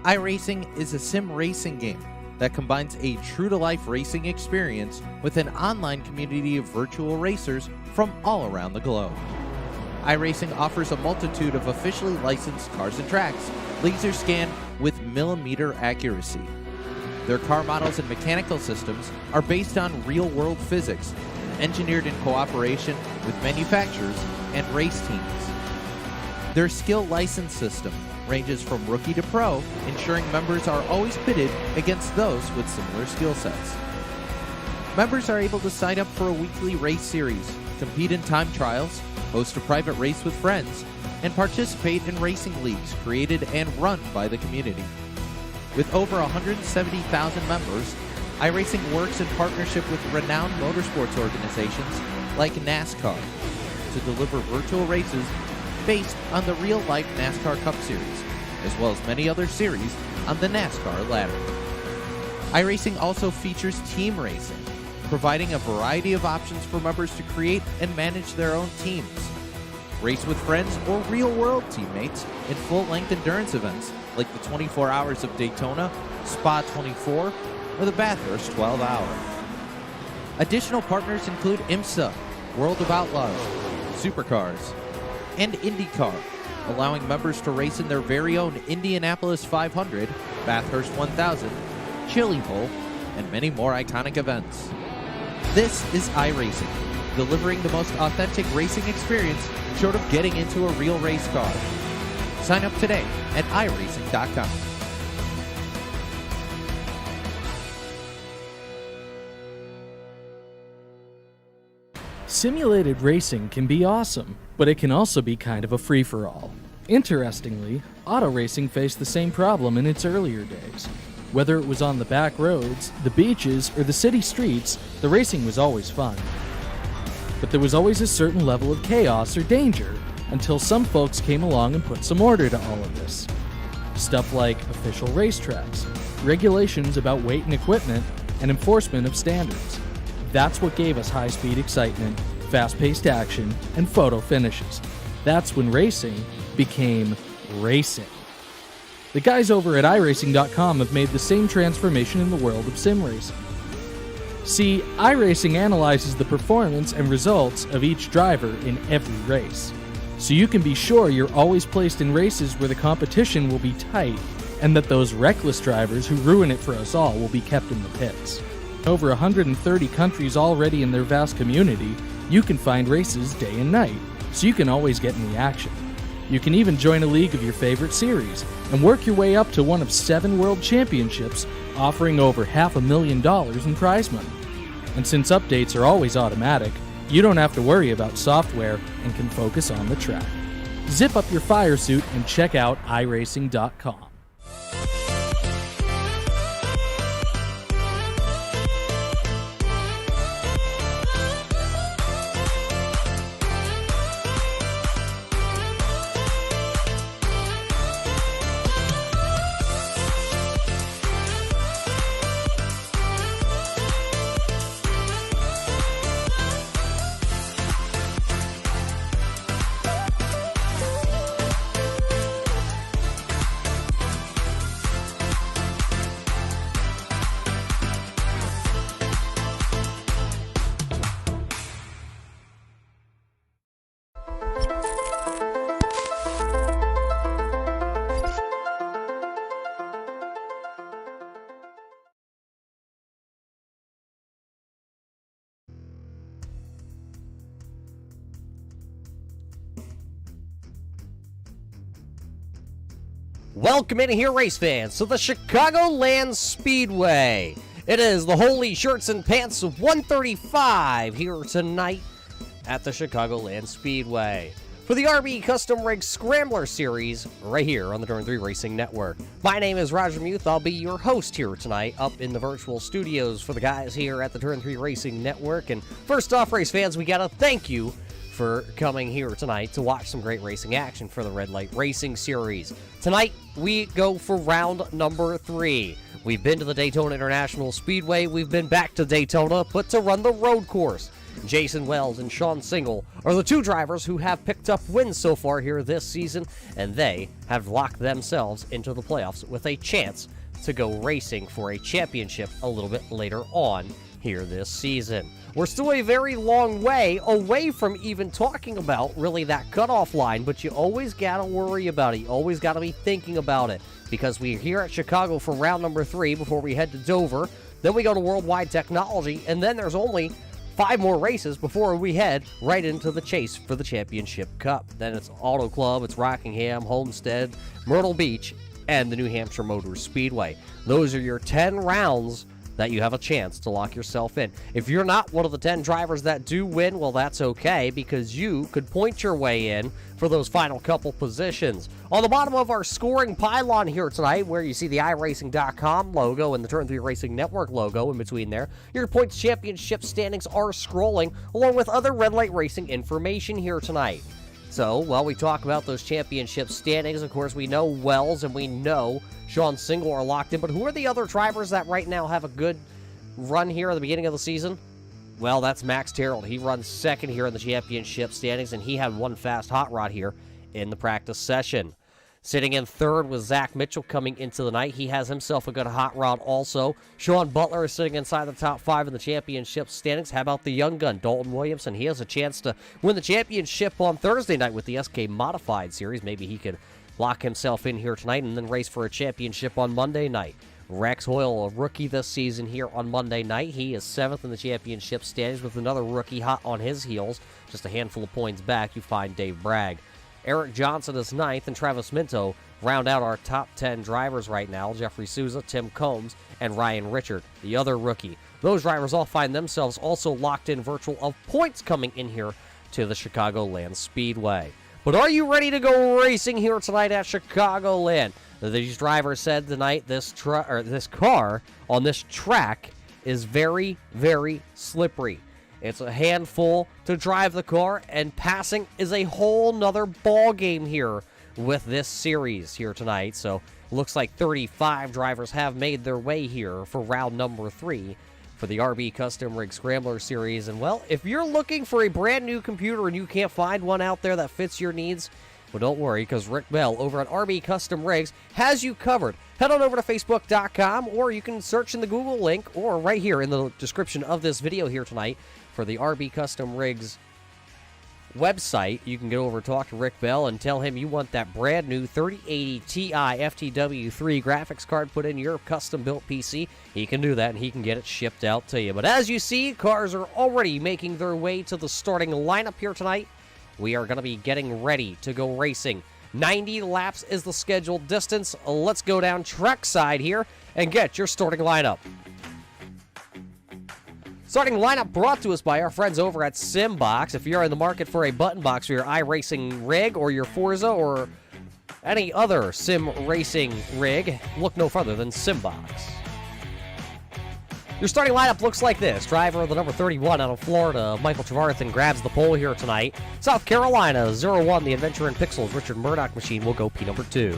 iRacing is a sim racing game that combines a true-to-life racing experience with an online community of virtual racers from all around the globe. iRacing offers a multitude of officially licensed cars and tracks, laser scanned with millimeter accuracy. Their car models and mechanical systems are based on real-world physics, engineered in cooperation with manufacturers and race teams. Their skill license system ranges from rookie to pro, ensuring members are always pitted against those with similar skill sets. Members are able to sign up for a weekly race series, compete in time trials, host a private race with friends, and participate in racing leagues created and run by the community. With over 170,000 members, iRacing works in partnership with renowned motorsports organizations like NASCAR to deliver virtual races based on the real-life NASCAR Cup Series, as well as many other series on the NASCAR ladder. iRacing also features team racing, providing a variety of options for members to create and manage their own teams. Race with friends or real-world teammates in full-length endurance events like the 24 Hours of Daytona, Spa 24, or the Bathurst 12 Hour. Additional partners include IMSA, World of Outlaws, Supercars, and IndyCar, allowing members to race in their very own Indianapolis 500, Bathurst 1000, Chili Bowl, and many more iconic events. This is iRacing, delivering the most authentic racing experience short of getting into a real race car. Sign up today at iRacing.com. Simulated racing can be awesome, but it can also be kind of a free-for-all. Interestingly, auto racing faced the same problem in its earlier days. Whether it was on the back roads, the beaches, or the city streets, the racing was always fun. But there was always a certain level of chaos or danger, until some folks came along and put some order to all of this. Stuff like official racetracks, regulations about weight and equipment, and enforcement of standards. That's what gave us high-speed excitement, fast-paced action, and photo finishes. That's when racing became racing. The guys over at iRacing.com have made the same transformation in the world of sim racing. See, iRacing analyzes the performance and results of each driver in every race, so you can be sure you're always placed in races where the competition will be tight and that those reckless drivers who ruin it for us all will be kept in the pits. Over 130 countries already in their vast community, you can find races day and night, so you can always get in the action. You can even join a league of your favorite series and work your way up to one of 7 world championships, offering over $500,000 in prize money. And since updates are always automatic, you don't have to worry about software and can focus on the track. Zip up your fire suit and check out iRacing.com. Welcome in here, race fans, to the Chicagoland Speedway. It is the Holy Shirts and Pants of 135 here tonight at the Chicagoland Speedway for the RB Custom Rig Scrambler Series right here on the Turn 3 Racing Network. My name is Roger Muth. I'll be your host here tonight up in the virtual studios for the guys here at the Turn 3 Racing Network. And first off, race fans, we gotta thank you for coming here tonight to watch some great racing action for the Red Light Racing Series. Tonight, we go for round number 3. We've been to the Daytona International Speedway, we've been back to Daytona, but to run the road course. Jason Wells and Sean Single are the two drivers who have picked up wins so far here this season, and they have locked themselves into the playoffs with a chance to go racing for a championship a little bit later on here this season. We're still a very long way away from even talking about really that cutoff line, but you always gotta worry about it. You always gotta be thinking about it, because we're here at Chicago for round number 3 before we head to Dover. Then we go to Worldwide Technology, and then there's only 5 more races before we head right into the chase for the Championship Cup. Then it's Auto Club, it's Rockingham, Homestead, Myrtle Beach, and the New Hampshire Motor Speedway. Those are your 10 rounds that you have a chance to lock yourself in. If you're not one of the 10 drivers that do win, well, that's okay, because you could point your way in for those final couple positions. On the bottom of our scoring pylon here tonight, where you see the iRacing.com logo and the Turn 3 Racing Network logo in between there, your points championship standings are scrolling, along with other red light racing information here tonight. So, while we talk about those championship standings, of course, we know Wells and we know Sean Single are locked in, but who are the other drivers that right now have a good run here at the beginning of the season? Well, that's Max Terrell. He runs second here in the championship standings, and he had one fast hot rod here in the practice session. Sitting in third was Zach Mitchell coming into the night. He has himself a good hot rod also. Sean Butler is sitting inside the top 5 in the championship standings. How about the young gun, Dalton Williamson? He has a chance to win the championship on Thursday night with the SK Modified Series. Maybe he could lock himself in here tonight and then race for a championship on Monday night. Rex Hoyle, a rookie this season here on Monday night. He is 7th in the championship standings with another rookie hot on his heels. Just a handful of points back, you find Dave Bragg. Eric Johnson is 9th, and Travis Minto round out our top 10 drivers right now. Jeffrey Souza, Tim Combs, and Ryan Richard, the other rookie. Those drivers all find themselves also locked in virtual of points coming in here to the Chicagoland Speedway. But are you ready to go racing here tonight at Chicagoland? These drivers said tonight this car on this track is very, very slippery. It's a handful to drive the car, and passing is a whole nother ball game here with this series here tonight. So looks like 35 drivers have made their way here for round number 3 for the RB Custom Rig Scrambler Series. And well, if you're looking for a brand new computer and you can't find one out there that fits your needs, well, don't worry, because Rick Bell over at RB Custom Rigs has you covered. Head on over to Facebook.com, or you can search in the Google link, or right here in the description of this video here tonight for the RB Custom Rigs website. You can go over and talk to Rick Bell and tell him you want that brand new 3080 Ti FTW3 graphics card put in your custom-built PC. He can do that, and he can get it shipped out to you. But as you see, cars are already making their way to the starting lineup here tonight. We are going to be getting ready to go racing. 90 laps is the scheduled distance. Let's go down trackside here and get your starting lineup. Starting lineup brought to us by our friends over at SimBox. If you're in the market for a button box for your iRacing rig or your Forza or any other sim racing rig, look no further than SimBox. Your starting lineup looks like this. Driver, the number 31 out of Florida, Michael Trevarthen, grabs the pole here tonight. South Carolina, 01, the Adventure in Pixels, Richard Murdoch machine will go P number 2.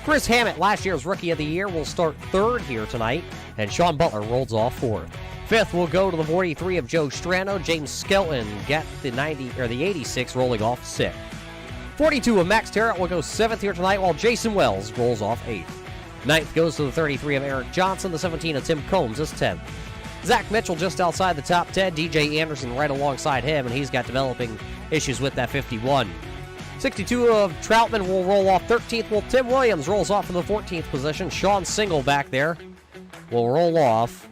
Chris Hammett, last year's Rookie of the Year, will start 3rd here tonight, and Sean Butler rolls off 4th. 5th will go to the 43 of Joe Strano. James Skelton get the 86 rolling off 6th. 42 of Max Terrell will go 7th here tonight, while Jason Wells rolls off 8th. 9th goes to the 33 of Eric Johnson. The 17 of Tim Combs is 10th. Zach Mitchell just outside the top 10. DJ Anderson right alongside him, and he's got developing issues with that 51. 62 of Troutman will roll off 13th, while Tim Williams rolls off in the 14th position. Sean Single back there will roll off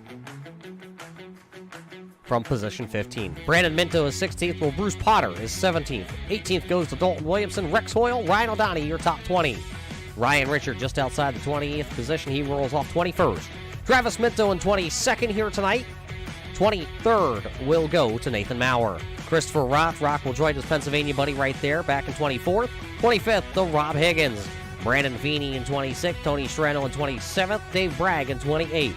from position 15. Brandon Minto is 16th, while Bruce Potter is 17th. 18th goes to Dalton Williamson. Rex Hoyle, Ryan O'Donoghue, your top 20. Ryan Richard just outside the 20th position. He rolls off 21st. Travis Minto in 22nd here tonight. 23rd will go to Nathan Maurer. Christopher Roth. Rock will join his Pennsylvania buddy right there, back in 24th. 25th, the Rob Higgins. Brandon Feeney in 26th. Tony Strano in 27th. Dave Bragg in 28th.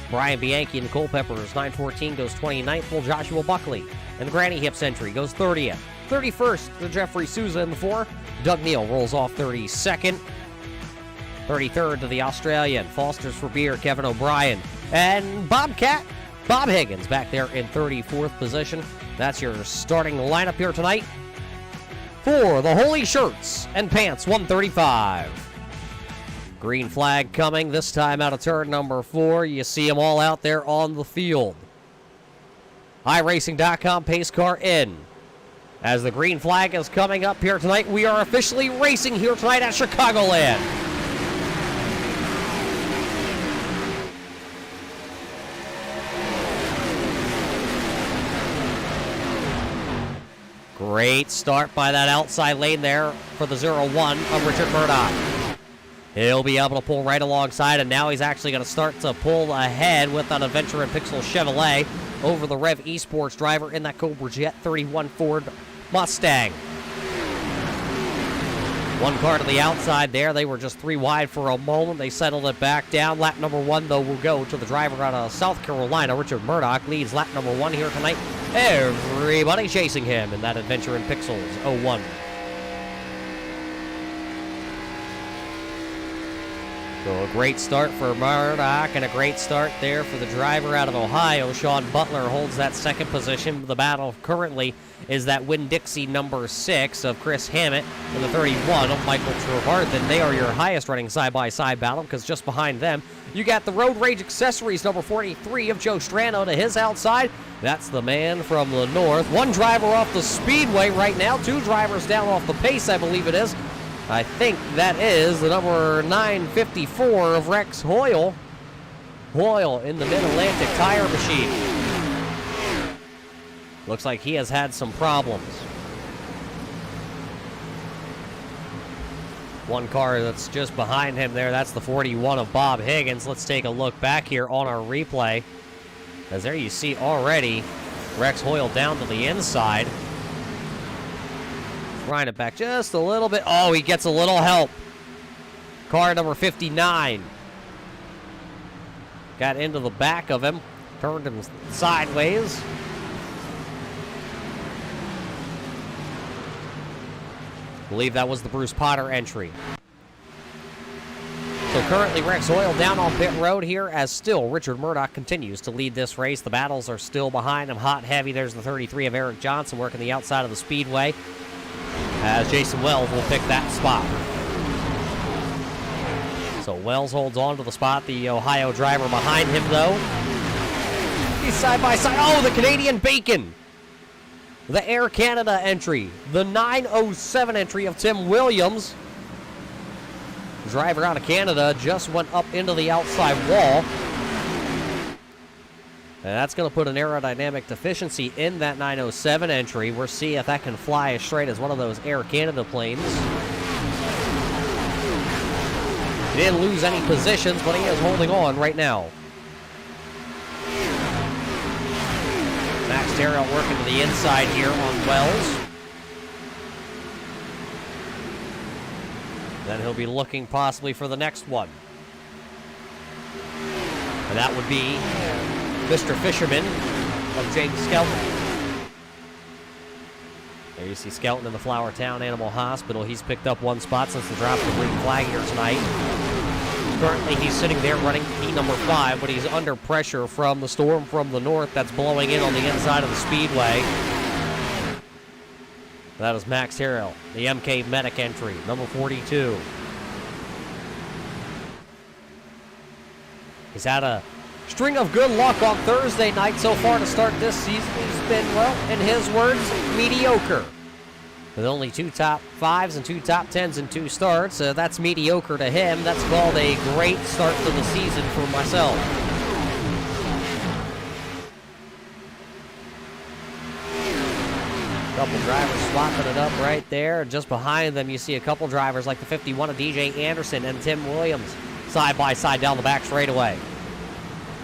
Brian Bianchi and Cole Peppers. 914 goes 29th. Well, Joshua Buckley and Granny Hips entry goes 30th. 31st to Jeffrey Souza in the 4. Doug Neal rolls off 32nd. 33rd to the Australian. Foster's for beer, Kevin O'Brien. And Bobcat Bob Higgins back there in 34th position. That's your starting lineup here tonight for the Holy Shirts and Pants 135. Green flag coming, this time out of turn number 4. You see them all out there on the field. iRacing.com pace car in. As the green flag is coming up here tonight, we are officially racing here tonight at Chicagoland. Great start by that outside lane there for the 0-1 of Richard Murdoch. He'll be able to pull right alongside, and now he's actually going to start to pull ahead with that Adventure and Pixel Chevrolet over the Rev Esports driver in that Cobra Jet 31 Ford Mustang. One car to the outside there. They were just 3 wide for a moment. They settled it back down. Lap number 1, though, will go to the driver out of South Carolina. Richard Murdoch leads lap number 1 here tonight. Everybody chasing him in that Adventure in Pixels 01. So a great start for Murdoch and a great start there for the driver out of Ohio. Sean Butler holds that second position. The battle currently is that Winn-Dixie number 6 of Chris Hammett and the 31 of Michael Trevarthen. They are your highest running side-by-side battle because just behind them, you got the Road Rage Accessories number 43 of Joe Strano to his outside. That's the man from the north. One driver off the speedway right now. 2 drivers down off the pace, I believe it is. I think that is the number 954 of Rex Hoyle. Hoyle in the Mid-Atlantic Tire Machine. Looks like he has had some problems. One car that's just behind him there, that's the 41 of Bob Higgins. Let's take a look back here on our replay. As there you see already Rex Hoyle down to the inside. Trying it back just a little bit. Oh, he gets a little help. Car number 59. Got into the back of him. Turned him sideways. Believe that was the Bruce Potter entry. So currently Rex Hoyle down on pit road here as still Richard Murdoch continues to lead this race. The battles are still behind him. Hot heavy. There's the 33 of Eric Johnson working the outside of the speedway. As Jason Wells will pick that spot. So Wells holds on to the spot. The Ohio driver behind him, though. He's side by side. Oh, the Canadian Bacon. The Air Canada entry. The 907 entry of Tim Williams. The driver out of Canada just went up into the outside wall. And that's going to put an aerodynamic deficiency in that 907 entry. We'll see if that can fly as straight as one of those Air Canada planes. He didn't lose any positions, but he is holding on right now. Max Terrell working to the inside here on Wells. Then he'll be looking possibly for the next one. And that would be Mr. Fisherman of James Skelton. There you see Skelton in the Flowertown Animal Hospital. He's picked up 1 spot since the drop of the green flag here tonight. Currently, he's sitting there running heat number 5, but he's under pressure from the storm from the north that's blowing in on the inside of the speedway. That is Max Harrell, the MK Medic entry, number 42. He's had a string of good luck on Thursday night so far to start this season. He's been, well, in his words, mediocre. With only 2 top 5s and 2 top 10s and 2 starts, that's mediocre to him. That's called a great start to the season for myself. Couple drivers swapping it up right there. Just behind them, you see a couple drivers like the 51 of DJ Anderson and Tim Williams side by side down the back straightaway.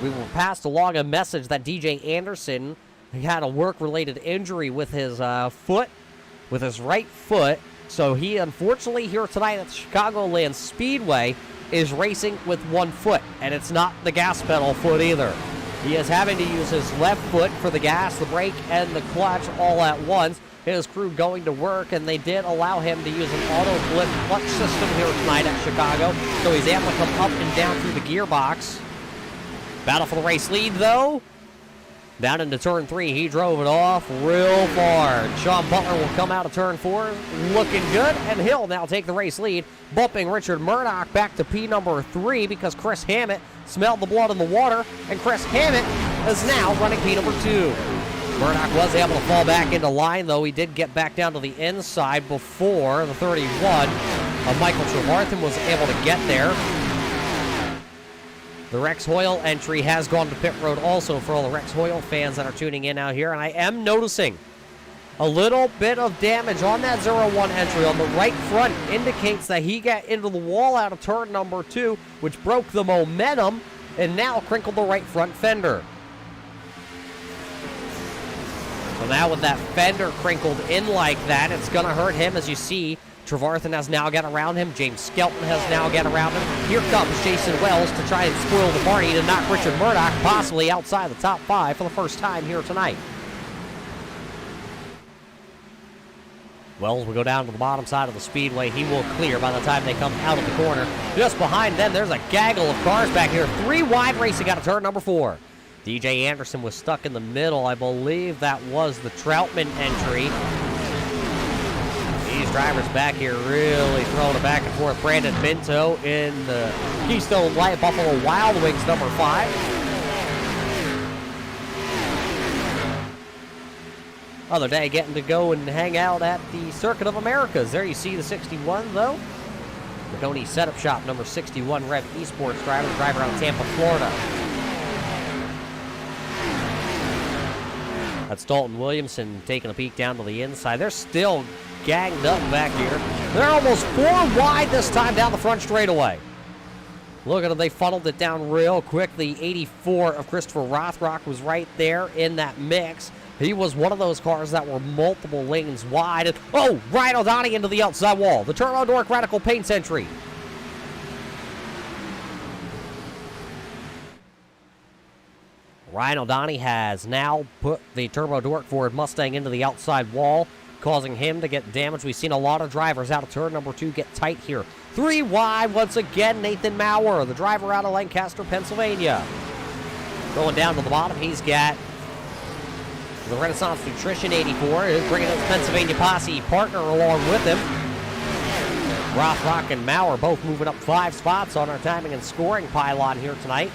We were passed along a message that DJ Anderson had a work-related injury with his foot, with his right foot. So he, unfortunately, here tonight at the Chicagoland Speedway, is racing with 1 foot, and it's not the gas pedal foot either. He is having to use his left foot for the gas, the brake, and the clutch all at once. His crew going to work, and they did allow him to use an auto flip clutch system here tonight at Chicago, so he's able to come up and down through the gearbox. Battle for the race lead, though. Down into turn 3, he drove it off real far. Sean Butler will come out of turn 4 looking good, and he'll now take the race lead, bumping Richard Murdoch back to P number 3 because Chris Hammett smelled the blood in the water, and Chris Hammett is now running P number 2. Murdoch was able to fall back into line, though he did get back down to the inside before the 31 of Michael Trevarthen was able to get there. The Rex Hoyle entry has gone to pit road also for all the Rex Hoyle fans that are tuning in out here. And I am noticing a little bit of damage on that 0-1 entry on the right front. Indicates that he got into the wall out of turn number 2, which broke the momentum and now crinkled the right front fender. So now with that fender crinkled in like that, it's going to hurt him. As you see, Trevarthen has now got around him. James Skelton has now got around him. Here comes Jason Wells to try and spoil the party to knock Richard Murdoch possibly outside the top 5 for the first time here tonight. Wells will go down to the bottom side of the speedway. He will clear by the time they come out of the corner. Just behind them, there's a gaggle of cars back here. 3 wide racing out of turn number 4. DJ Anderson was stuck in the middle. I believe that was the Troutman entry. These drivers back here really throwing it back and forth. Brandon Minto in the Keystone Light Buffalo Wild Wings number 5. Other day getting to go and hang out at the Circuit of Americas. There you see the 61 though. Marconi Setup Shop number 61 Rev Esports driver out of Tampa, Florida. That's Dalton Williamson taking a peek down to the inside. They're still ganged up back here. They're almost 4 wide this time down the front straightaway. Look at them, they funneled it down real quick. The 84 of Christopher Rothrock was right there in that mix. He was one of those cars that were multiple lanes wide. Oh, Ryan O'Donnell into the outside wall. The Turbo Dork Radical Paints entry. Ryan O'Donnell has now put the Turbo Dork Ford Mustang into the outside wall, causing him to get damaged. We've seen a lot of drivers out of turn number 2 get tight here. 3 wide once again, Nathan Maurer, the driver out of Lancaster, Pennsylvania. Going down to the bottom, he's got the Renaissance Nutrition 84, bringing his Pennsylvania Posse partner along with him. Rothrock and Maurer both moving up 5 spots on our timing and scoring pylon here tonight.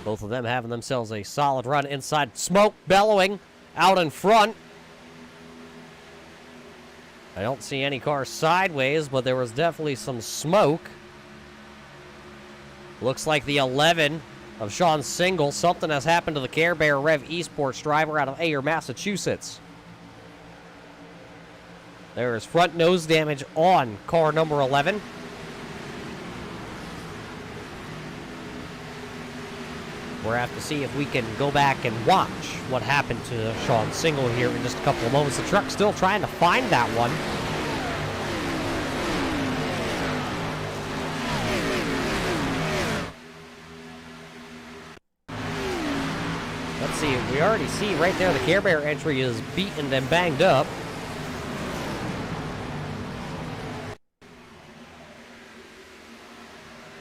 Both of them having themselves a solid run inside. Smoke bellowing out in front. I don't see any cars sideways, but there was definitely some smoke. Looks like the 11 of Sean Single. Something has happened to the Care Bear Rev Esports driver out of Ayer, Massachusetts. There is front nose damage on car number 11. We'll have to see if we can go back and watch what happened to Sean Single here in just a couple of moments. The truck's still trying to find that one. Let's see, we already see right there the Care Bear entry is beaten and banged up.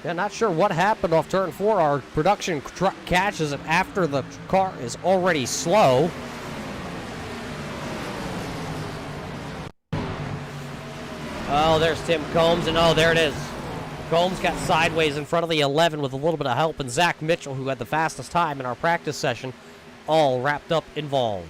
Yeah, not sure what happened off turn 4. Our production truck catches it after the car is already slow. Oh, there's Tim Combs, and oh, there it is. Combs got sideways in front of the 11 with a little bit of help, and Zach Mitchell, who had the fastest time in our practice session, all wrapped up involved.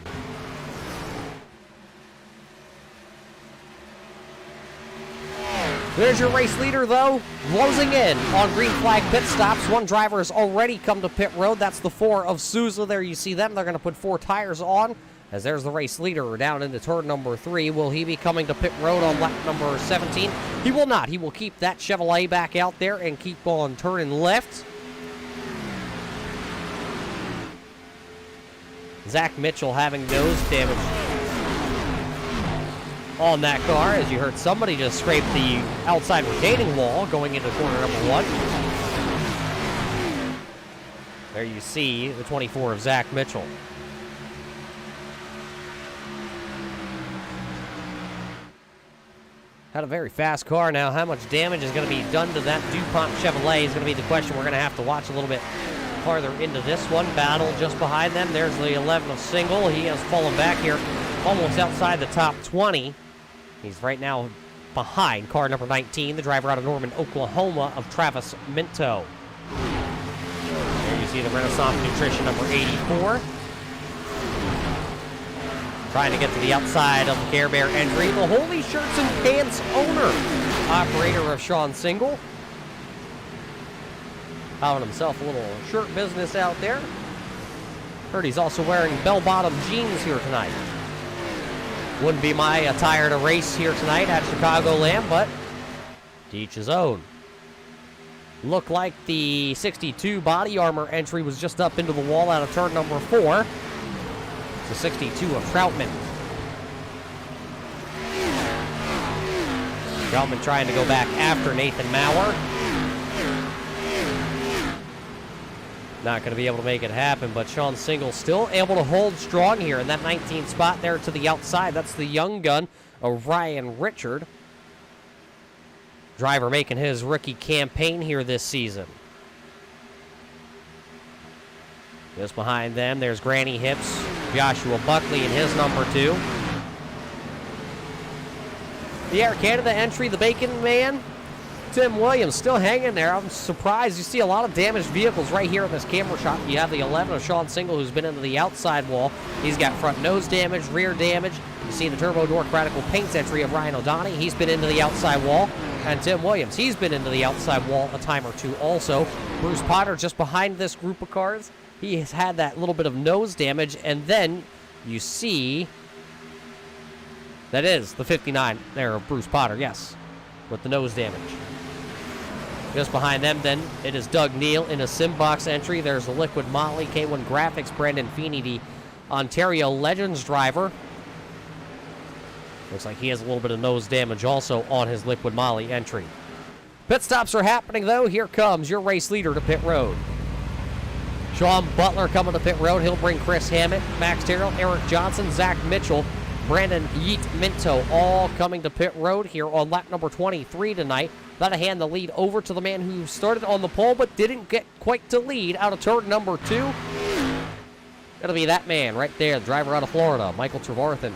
There's your race leader, though, closing in on green flag pit stops. One driver has already come to pit road. That's the 4 of Souza. There you see them. They're going to put 4 tires on, as there's the race leader down into turn number 3. Will he be coming to pit road on lap number 17? He will not. He will keep that Chevrolet back out there and keep on turning left. Zach Mitchell having nose damage on that car, as you heard somebody just scrape the outside retaining wall going into corner number 1. There you see the 24 of Zach Mitchell. Had a very fast car. Now, how much damage is going to be done to that DuPont Chevrolet is going to be the question we're going to have to watch a little bit farther into this one. Battle just behind them. There's the 11 of Single. He has fallen back here almost outside the top 20. He's right now behind car number 19, the driver out of Norman, Oklahoma, of Travis Minto. There you see the Renaissance Nutrition number 84. Trying to get to the outside of the Care Bear entry. The Holy Shirts and Pants owner, operator of Sean Single. Having himself a little shirt business out there. Heard he's also wearing bell-bottom jeans here tonight. Wouldn't be my attire to race here tonight at Chicagoland, but to each his own. Looked like the 62 body armor entry was just up into the wall out of turn number 4. It's the 62 of Troutman. Troutman trying to go back after Nathan Maurer. Not going to be able to make it happen, but Sean Single still able to hold strong here in that 19th spot there to the outside. That's the young gun of Ryan Richard. Driver making his rookie campaign here this season. Just behind them, there's Granny Hips, Joshua Buckley in his number 2. The Air Canada entry, the Bacon Man, Tim Williams still hanging there. I'm surprised. You see a lot of damaged vehicles right here in this camera shot. You have the 11 of Sean Single, who's been into the outside wall. He's got front nose damage, rear damage. You see the Turbo Door Radical Paints entry of Ryan O'Donnell. He's been into the outside wall. And Tim Williams, he's been into the outside wall a time or two also. Bruce Potter just behind this group of cars. He has had that little bit of nose damage. And then you see that is the 59 there of Bruce Potter, yes, with the nose damage. Just behind them, then, it is Doug Neal in a Simbox entry. There's the Liquid Molly, K1 Graphics, Brandon Feeney, the Ontario Legends driver. Looks like he has a little bit of nose damage also on his Liquid Molly entry. Pit stops are happening, though. Here comes your race leader to pit road. Sean Butler coming to pit road. He'll bring Chris Hammett, Max Terrell, Eric Johnson, Zach Mitchell, Brandon Yeet Minto, all coming to pit road here on lap number 23 tonight. That'll hand the lead over to the man who started on the pole but didn't get quite to lead out of turn number 2. It'll be that man right there, the driver out of Florida, Michael Trevarthen.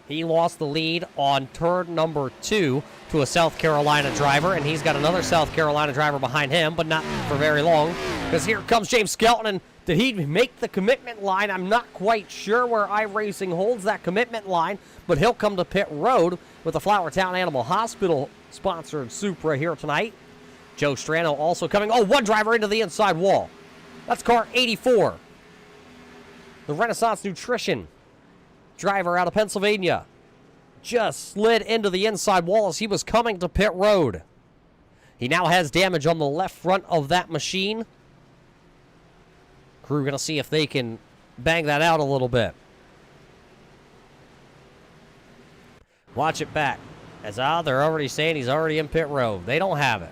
He lost the lead on turn number 2 to a South Carolina driver, and he's got another South Carolina driver behind him, but not for very long, because here comes James Skelton, and did he make the commitment line? I'm not quite sure where iRacing holds that commitment line, but he'll come to pit road with the Flowertown Animal Hospital sponsored Supra here tonight. Joe Strano also coming. Oh, one driver into the inside wall. That's car 84. The Renaissance Nutrition driver out of Pennsylvania just slid into the inside wall as he was coming to pit road. He now has damage on the left front of that machine. Crew going to see if they can bang that out a little bit. Watch it back. As they're already saying he's already in pit road. They don't have it.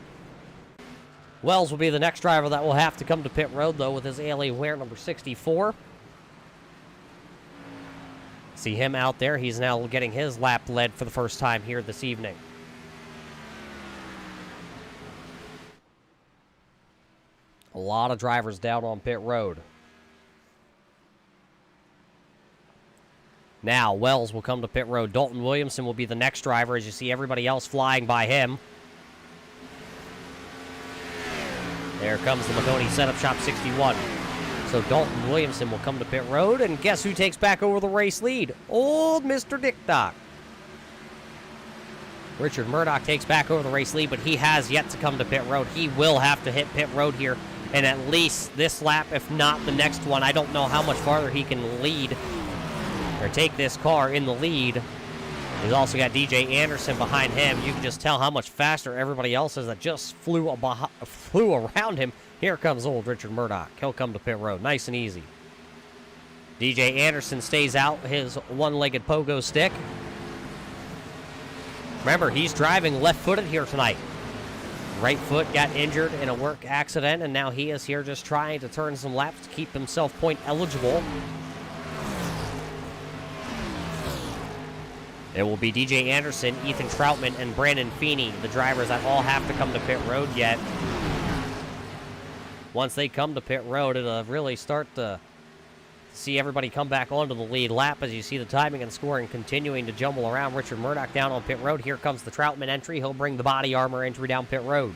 Wells will be the next driver that will have to come to pit road, though, with his Alienware number 64. See him out there. He's now getting his lap led for the first time here this evening. A lot of drivers down on pit road. Now, Wells will come to pit road. Dalton Williamson will be the next driver as you see everybody else flying by him. There comes the Mahoney Setup Shop 61. So Dalton Williamson will come to pit road, and guess who takes back over the race lead? Old Mr. Dick Doc. Richard Murdoch takes back over the race lead, but he has yet to come to pit road. He will have to hit pit road here in at least this lap, if not the next one. I don't know how much farther he can lead or take this car in the lead. He's also got DJ Anderson behind him. You can just tell how much faster everybody else is that just flew around him. Here comes old Richard Murdoch. He'll come to pit road. Nice and easy. DJ Anderson stays out his one-legged pogo stick. Remember, he's driving left-footed here tonight. Right foot got injured in a work accident, and now he is here just trying to turn some laps to keep himself point eligible. It will be DJ Anderson, Ethan Troutman, and Brandon Feeney, the drivers that all have to come to pit road yet. Once they come to pit road, it'll really start to see everybody come back onto the lead lap as you see the timing and scoring continuing to jumble around. Richard Murdoch down on pit road. Here comes the Troutman entry. He'll bring the body armor entry down pit road.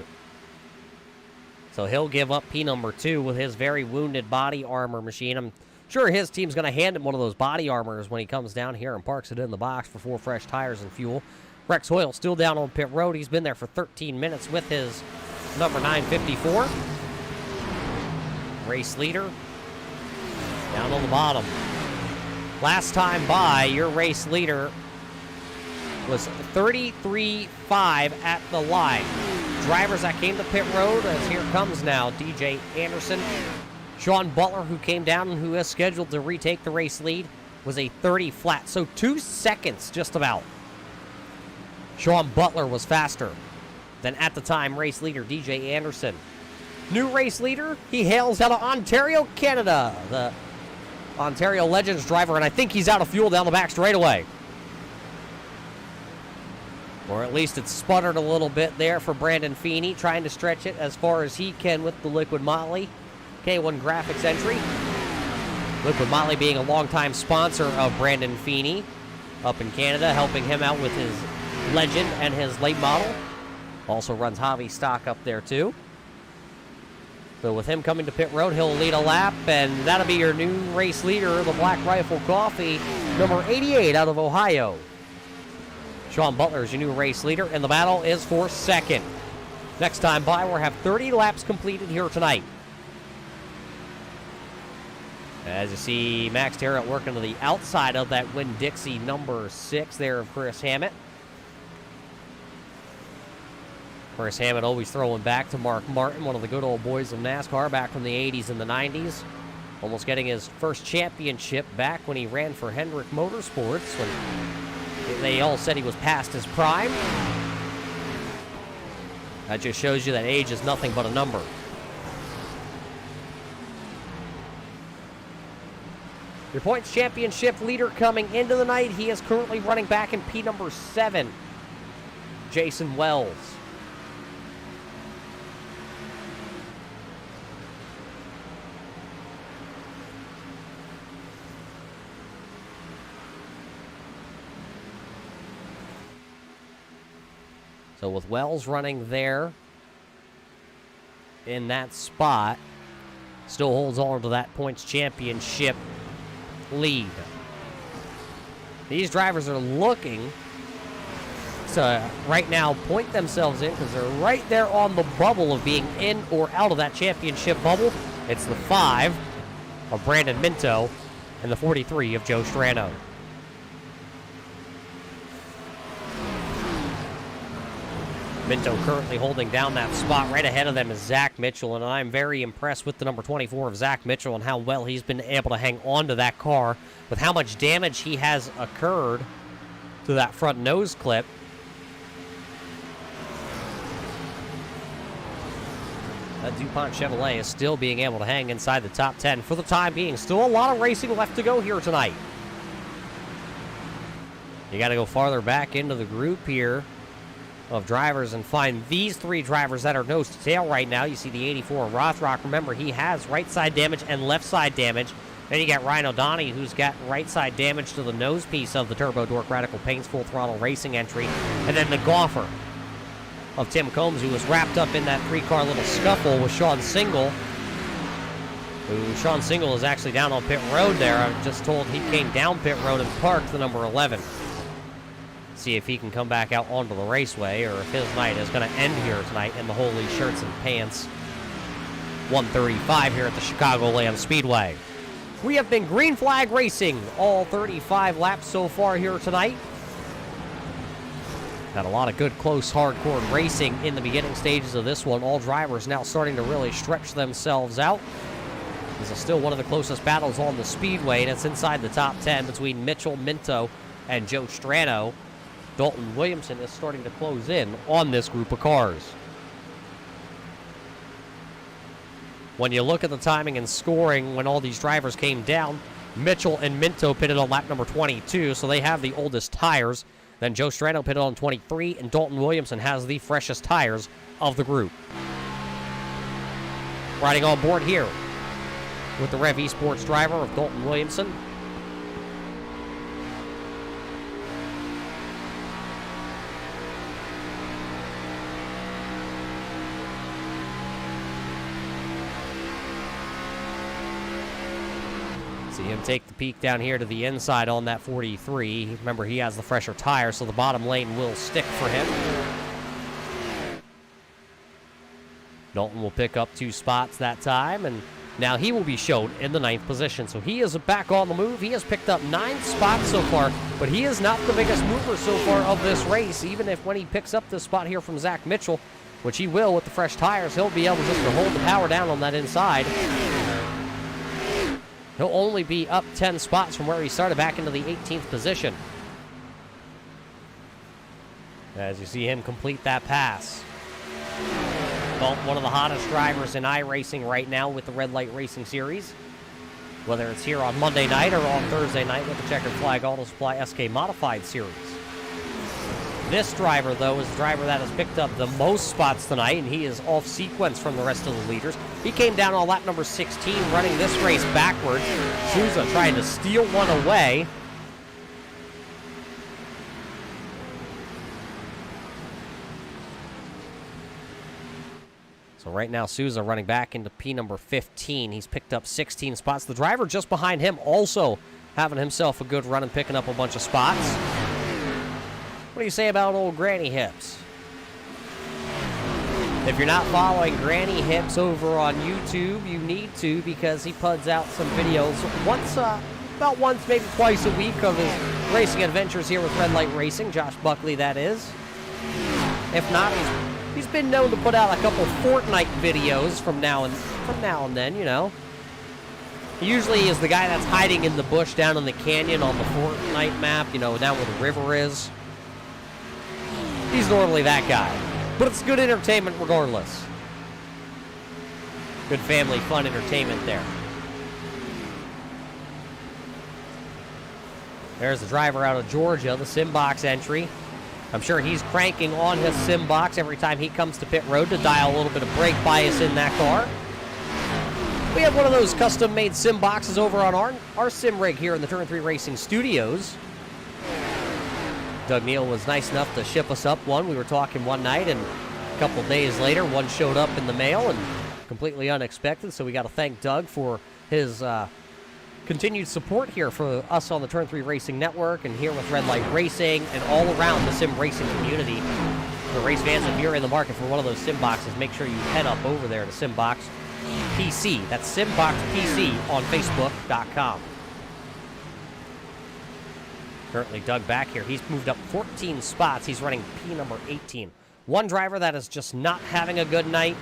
So he'll give up P number 2 with his very wounded body armor machine. I'm sure his team's going to hand him one of those body armors when he comes down here and parks it in the box for 4 fresh tires and fuel. Rex Hoyle still down on pit road. He's been there for 13 minutes with his number 954. Race leader down on the bottom. Last time by, your race leader was 33.5 at the line. Drivers that came to pit road, as here comes now DJ Anderson. Sean Butler, who came down and who is scheduled to retake the race lead, was a 30 flat, so 2 seconds just about. Sean Butler was faster than at the time race leader DJ Anderson. New race leader, he hails out of Ontario, Canada. The Ontario Legends driver, and I think he's out of fuel down the back straightaway. Or at least it's sputtered a little bit there for Brandon Feeney, trying to stretch it as far as he can with the Liquid Motley K1 Graphics entry. Liquid Motley being a longtime sponsor of Brandon Feeney up in Canada, helping him out with his Legend and his late model. Also runs Javi stock up there too. So with him coming to pit road, he'll lead a lap, and that'll be your new race leader, the Black Rifle Coffee, number 88 out of Ohio. Sean Butler is your new race leader, and the battle is for second. Next time by, we'll have 30 laps completed here tonight. As you see, Max Terrell working to the outside of that Winn-Dixie number 6 there of Chris Hammett. Chris Hammett always throwing back to Mark Martin, one of the good old boys of NASCAR back from the 80s and the 90s. Almost getting his first championship back when he ran for Hendrick Motorsports when they all said he was past his prime. That just shows you that age is nothing but a number. Your points championship leader coming into the night. He is currently running back in P number 7, Jason Wells. So with Wells running there in that spot, still holds on to that points championship lead. These drivers are looking to right now point themselves in because they're right there on the bubble of being in or out of that championship bubble. It's the 5 of Brandon Minto and the 43 of Joe Strano. Minto currently holding down that spot. Right ahead of them is Zach Mitchell, and I'm very impressed with the number 24 of Zach Mitchell and how well he's been able to hang on to that car with how much damage he has occurred to that front nose clip. That DuPont Chevrolet is still being able to hang inside the top 10 for the time being. Still a lot of racing left to go here tonight. You got to go farther back into the group here of drivers and find these 3 drivers that are nose to tail right now. You see the 84 Rothrock. Remember, he has right side damage and left side damage. Then you got Ryan O'Donnell, who's got right side damage to the nose piece of the Turbo Dork Radical Paints Full Throttle Racing entry. And then the golfer of Tim Combs, who was wrapped up in that 3-car little scuffle with Sean Single. Sean Single is actually down on pit road there. I'm just told he came down pit road and parked the number 11. See if he can come back out onto the raceway or if his night is going to end here tonight in the Holy Shirts and Pants 135 here at the Chicagoland Speedway. We have been green flag racing all 35 laps so far here tonight. Had a lot of good, close, hardcore racing in the beginning stages of this one. All drivers now starting to really stretch themselves out. This is still one of the closest battles on the speedway, and it's inside the top 10 between Mitchell, Minto, and Joe Strano. Dalton Williamson is starting to close in on this group of cars. When you look at the timing and scoring when all these drivers came down, Mitchell and Minto pitted on lap number 22, so they have the oldest tires. Then Joe Strano pitted on 23, and Dalton Williamson has the freshest tires of the group. Riding on board here with the Rev Esports driver of Dalton Williamson. See him take the peak down here to the inside on that 43. Remember, he has the fresher tire, so the bottom lane will stick for him. Dalton will pick up 2 spots that time, and now he will be shown in the 9th position. So he is back on the move. He has picked up 9 spots so far, but he is not the biggest mover so far of this race. Even if when he picks up this spot here from Zach Mitchell, which he will with the fresh tires, he'll be able just to hold the power down on that inside. He'll only be up 10 spots from where he started, back into the 18th position. As you see him complete that pass. Dalton, one of the hottest drivers in iRacing right now with the Red Light Racing Series. Whether it's here on Monday night or on Thursday night with the Checkered Flag Auto Supply SK Modified Series. This driver, though, is the driver that has picked up the most spots tonight, and he is off sequence from the rest of the leaders. He came down on lap number 16, running this race backwards. Souza trying to steal one away. So right now, Souza running back into P number 15. He's picked up 16 spots. The driver just behind him also having himself a good run and picking up a bunch of spots. What do you say about old Granny Hips? If you're not following Granny Hips over on YouTube, you need to, because he puts out some videos about once, maybe twice a week of his racing adventures here with Red Light Racing. Josh Buckley, that is. If not, he's been known to put out a couple Fortnite videos from now and then, you know. He usually is the guy that's hiding in the bush down in the canyon on the Fortnite map, you know, down where the river is. He's normally that guy. But it's good entertainment regardless. Good family fun entertainment there. There's the driver out of Georgia, the Simbox entry. I'm sure he's cranking on his Simbox every time he comes to pit road to dial a little bit of brake bias in that car. We have one of those custom-made Simboxes over on our sim rig here in the Turn 3 Racing Studios. Doug Neal was nice enough to ship us up one. We were talking one night, and a couple days later, one showed up in the mail, and completely unexpected. So we got to thank Doug for his continued support here for us on the Turn 3 Racing Network and here with Red Light Racing and all around the sim racing community. The race fans, if you're in the market for one of those sim boxes, make sure you head up over there to Simbox PC. That's Simbox PC on Facebook.com. Currently Doug back here. He's moved up 14 spots. He's running P number 18. One driver that is just not having a good night.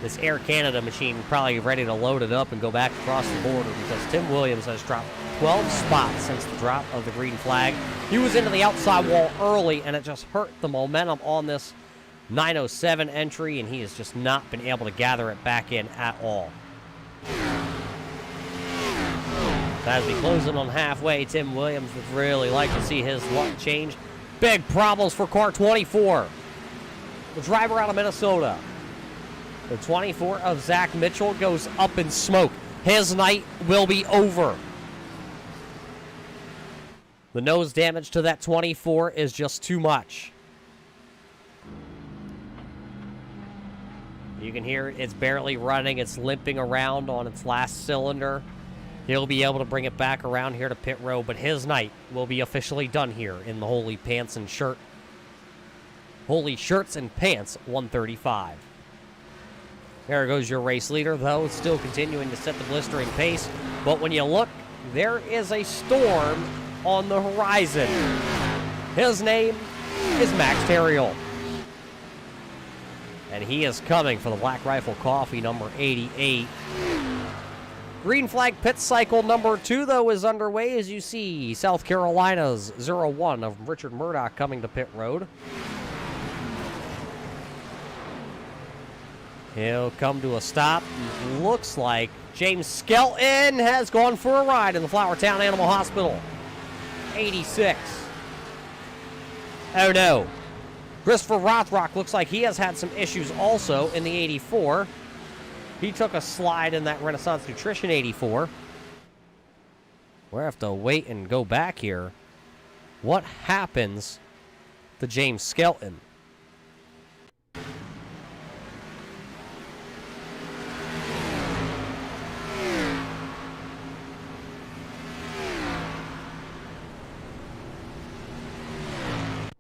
This Air Canada machine probably ready to load it up and go back across the border, because Tim Williams has dropped 12 spots since the drop of the green flag. He was into the outside wall early, and it just hurt the momentum on this 907 entry, and he has just not been able to gather it back in at all. As we closing on halfway, Tim Williams would really like to see his luck change. Big problems for car 24. The driver out of Minnesota. The 24 of Zach Mitchell goes up in smoke. His night will be over. The nose damage to that 24 is just too much. You can hear it's barely running. It's limping around on its last cylinder. He'll be able to bring it back around here to pit road, but his night will be officially done here in the Holy Shirts and Pants 135. There goes your race leader, though, still continuing to set the blistering pace. But when you look, there is a storm on the horizon. His name is Max Terriel. And he is coming for the Black Rifle Coffee number 88. Green flag pit cycle number 2, though, is underway, as you see South Carolina's 01 of Richard Murdoch coming to pit road. He'll come to a stop. Looks like James Skelton has gone for a ride in the Flowertown Animal Hospital. 86. Oh no. Christopher Rothrock looks like he has had some issues also in the 84. He took a slide in that Renaissance Nutrition 84. We'll have to wait and go back here. What happens to James Skelton?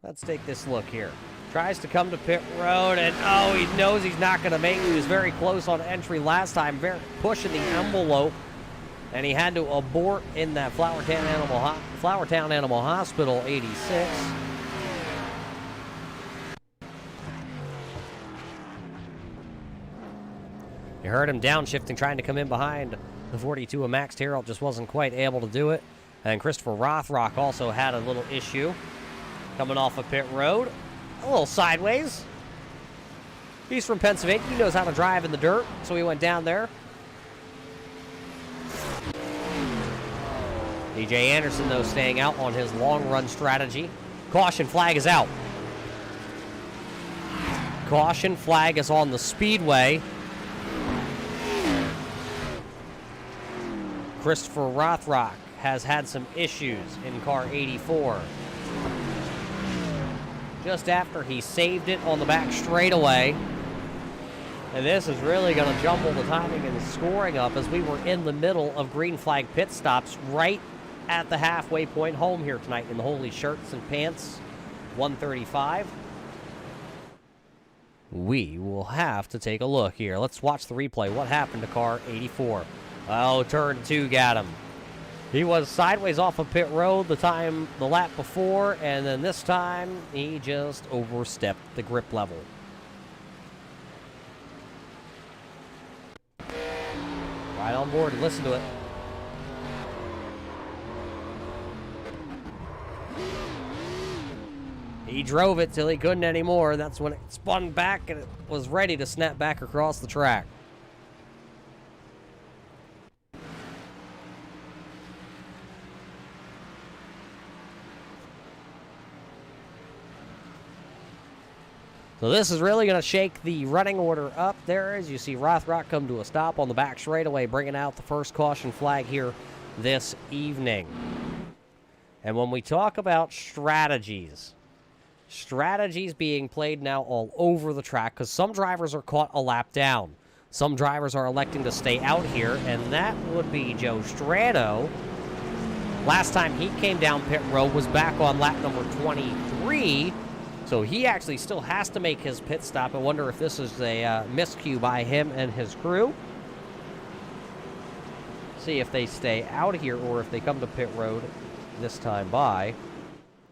Let's take this look here. Tries to come to pit road, and oh, he knows he's not going to make it. He was very close on entry last time, pushing the envelope, and he had to abort in that Flowertown Animal Hospital 86. You heard him downshifting, trying to come in behind the 42 of Max Terrell, just wasn't quite able to do it. And Christopher Rothrock also had a little issue coming off of pit road. A little sideways. He's from Pennsylvania. He knows how to drive in the dirt, so he went down there. DJ Anderson, though, staying out on his long run strategy. Caution flag is out. Caution flag is on the speedway. Christopher Rothrock has had some issues in car 84. Just after he saved it on the back straightaway. And this is really going to jumble the timing and the scoring up as we were in the middle of green flag pit stops right at the halfway point home here tonight in the Holy Shirts and Pants 135. We will have to take a look here. Let's watch the replay. What happened to car 84? Oh, turn 2 got him. He was sideways off of pit road the lap before, and then this time he just overstepped the grip level. Right on board, listen to it. He drove it till he couldn't anymore. That's when it spun back and it was ready to snap back across the track. So this is really going to shake the running order up there as you see Rothrock come to a stop on the back straightaway, bringing out the first caution flag here this evening. And when we talk about strategies being played now all over the track because some drivers are caught a lap down. Some drivers are electing to stay out here, and that would be Joe Strano. Last time he came down pit road was back on lap number 23. So he actually still has to make his pit stop. I wonder if this is a miscue by him and his crew. See if they stay out here or if they come to pit road this time by,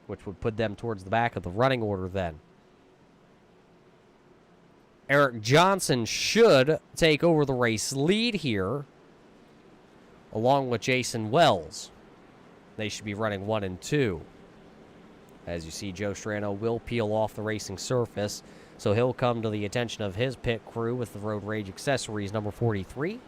which would put them towards the back of the running order then. Eric Johnson should take over the race lead here, along with Jason Wells. They should be running 1 and 2. As you see, Joe Strano will peel off the racing surface, so he'll come to the attention of his pit crew with the Road Rage Accessories number 43.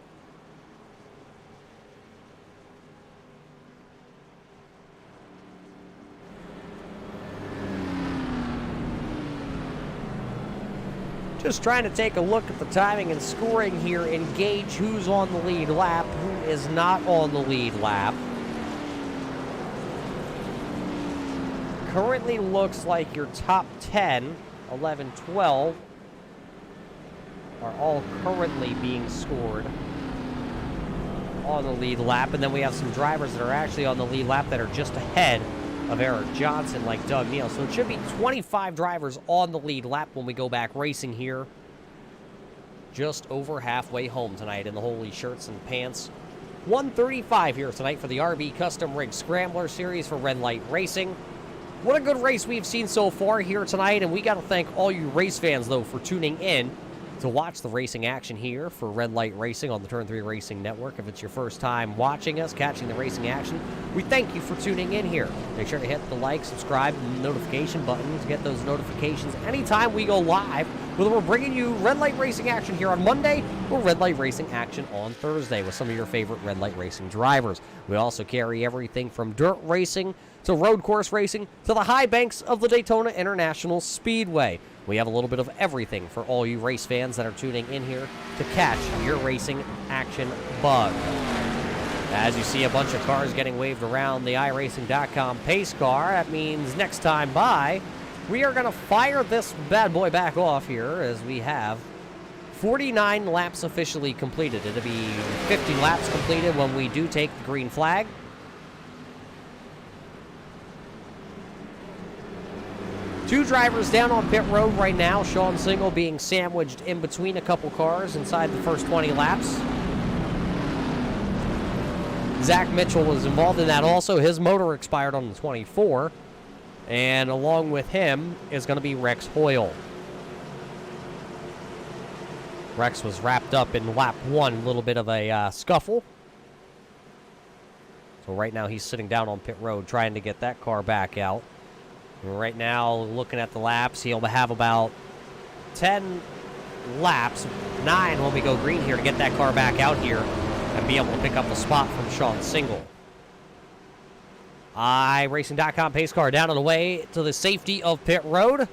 Just trying to take a look at the timing and scoring here and gauge who's on the lead lap, who is not on the lead lap. Currently looks like your top 10, 11, 12, are all currently being scored on the lead lap. And then we have some drivers that are actually on the lead lap that are just ahead of Eric Johnson, like Doug Neal. So it should be 25 drivers on the lead lap when we go back racing here. Just over halfway home tonight in the Holy Shirts and Pants 135 here tonight for the RB Custom Rig Scrambler Series for Red Light Racing. What a good race we've seen so far here tonight, and we got to thank all you race fans, though, for tuning in to watch the racing action here for Red Light Racing on the Turn 3 Racing Network. If it's your first time watching us, catching the racing action, we thank you for tuning in here. Make sure to hit the like, subscribe, and notification button to get those notifications anytime we go live, whether we're bringing you Red Light Racing action here on Monday or Red Light Racing action on Thursday with some of your favorite Red Light Racing drivers. We also carry everything from dirt racing to road course racing to the high banks of the Daytona International Speedway. We have a little bit of everything for all you race fans that are tuning in here to catch your racing action bug. As you see a bunch of cars getting waved around the iRacing.com pace car, that means next time by, we are going to fire this bad boy back off here as we have 49 laps officially completed. It'll be 50 laps completed when we do take the green flag. Two drivers down on pit road right now. Sean Single being sandwiched in between a couple cars inside the first 20 laps. Zach Mitchell was involved in that also. His motor expired on the 24. And along with him is going to be Rex Hoyle. Rex was wrapped up in lap 1, a little bit of a scuffle. So right now he's sitting down on pit road trying to get that car back out. Right now, looking at the laps, he'll have about 10 laps, 9 when we go green here to get that car back out here and be able to pick up a spot from Sean Single. iRacing.com pace car down on the way to the safety of pit road.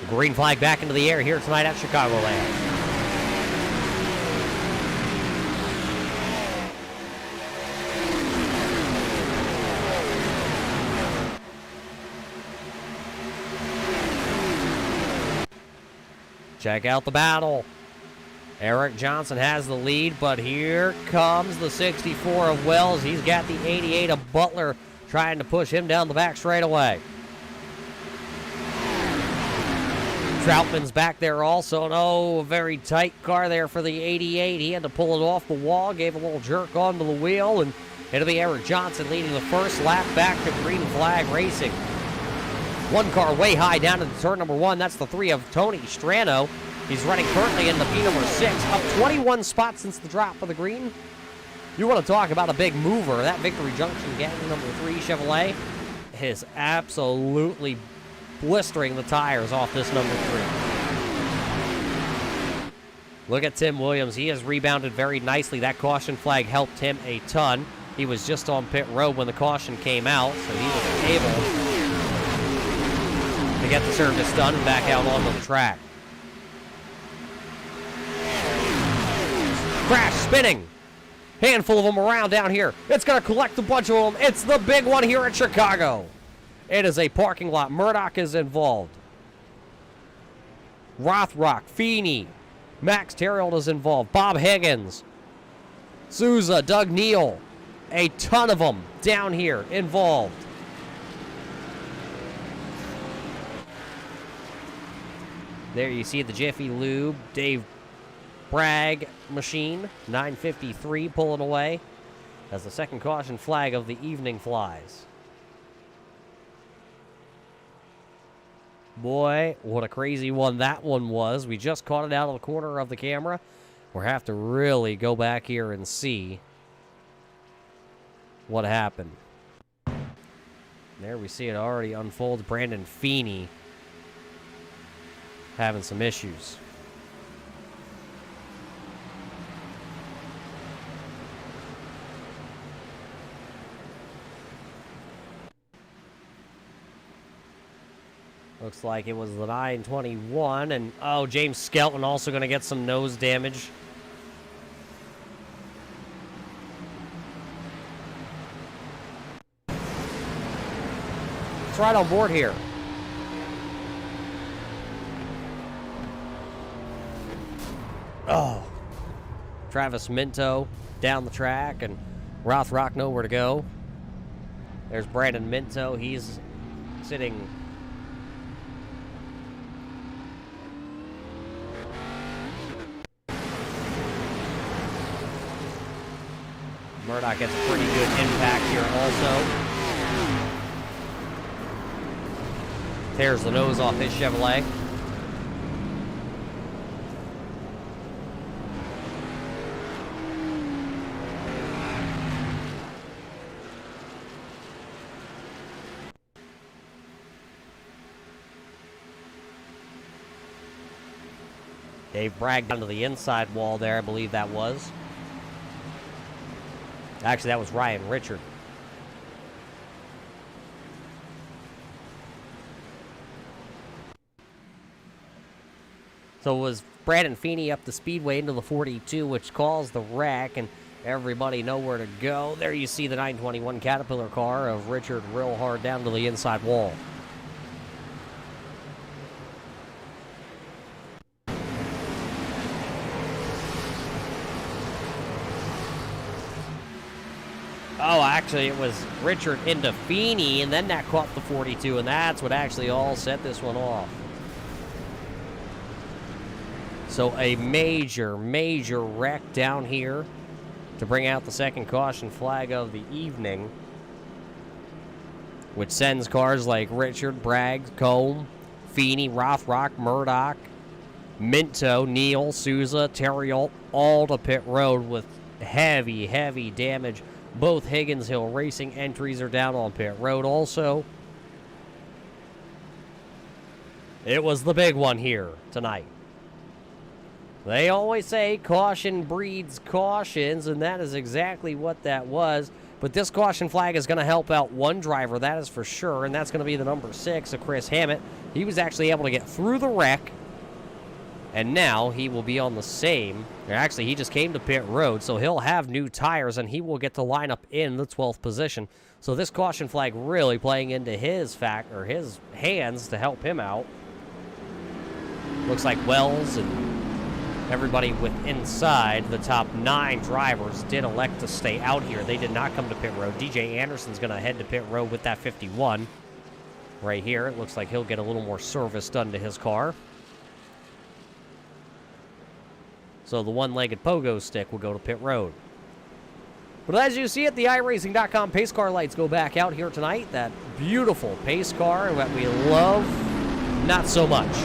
The green flag back into the air here tonight at Chicagoland. Check out the battle. Eric Johnson has the lead, but here comes the 64 of Wells. He's got the 88 of Butler trying to push him down the back straightaway. Troutman's back there also. No, a very tight car there for the 88. He had to pull it off the wall, gave a little jerk onto the wheel, and it'll be Eric Johnson leading the first lap back to green flag racing. One car way high down into turn number 1. That's the 3 of Tony Strano. He's running currently in the P number 6. Up 21 spots since the drop of the green. You want to talk about a big mover. That Victory Junction gang number 3 Chevrolet is absolutely blistering the tires off this number 3. Look at Tim Williams. He has rebounded very nicely. That caution flag helped him a ton. He was just on pit road when the caution came out, so he was able to get the service done and back out onto the track. Crash spinning. Handful of them around down here. It's going to collect a bunch of them. It's the big one here at Chicago. It is a parking lot. Murdoch is involved. Rothrock, Feeney, Max Terrill is involved. Bob Higgins, Souza, Doug Neal. A ton of them down here involved. There you see the Jiffy Lube, Dave Bragg machine, 953 pulling away as the second caution flag of the evening flies. Boy, what a crazy one that one was. We just caught it out of the corner of the camera. We'll have to really go back here and see what happened. There we see it already unfolds. Brandon Feeney having some issues. Looks like it was the 921, and oh, James Skelton also going to get some nose damage. It's right on board here. Oh, Travis Minto down the track, and Rothrock nowhere to go. There's Brandon Minto. He's sitting Murdoch gets a pretty good impact here also. Tears the nose off his Chevrolet. Dave Bragg down to the inside wall there, I believe that was. Actually, that was Ryan Richard. So it was Brandon Feeney up the speedway into the 42, which caused the wreck, and everybody nowhere to go. There you see the 921 Caterpillar car of Richard real hard down to the inside wall. Oh, actually, it was Richard into Feeney, and then that caught the 42, and that's what actually all set this one off. So a major, major wreck down here to bring out the second caution flag of the evening, which sends cars like Richard, Bragg, Combe, Feeney, Rothrock, Murdoch, Minto, Neal, Souza, Terriot, all to pit road with heavy, heavy damage. Both Higgins Hill Racing entries are down on pit road also. It was the big one here tonight. They always say caution breeds cautions, and that is exactly what that was. But this caution flag is going to help out one driver, that is for sure, and that's going to be the number 6 of Chris Hammett. He was actually able to get through the wreck, and now he will be on the same. Actually, he just came to pit road, so he'll have new tires, and he will get to line up in the 12th position. So this caution flag really playing into his hands to help him out. Looks like Wells and everybody with inside the top 9 drivers did elect to stay out here. They did not come to pit road. DJ Anderson's going to head to pit road with that 51 right here. It looks like he'll get a little more service done to his car. So the one-legged pogo stick will go to pit road. But as you see it, the iRacing.com pace car lights go back out here tonight. That beautiful pace car that we love, not so much.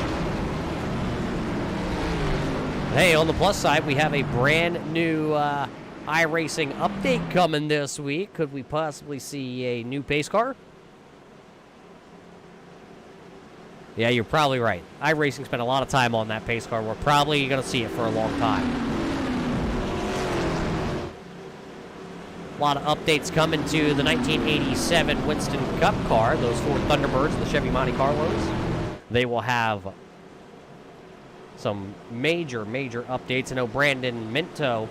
Hey, on the plus side, we have a brand new iRacing update coming this week. Could we possibly see a new pace car? Yeah, you're probably right. iRacing spent a lot of time on that pace car. We're probably going to see it for a long time. A lot of updates coming to the 1987 Winston Cup car. Those 4 Thunderbirds, the Chevy Monte Carlos. They will have some major, major updates. I know Brandon Minto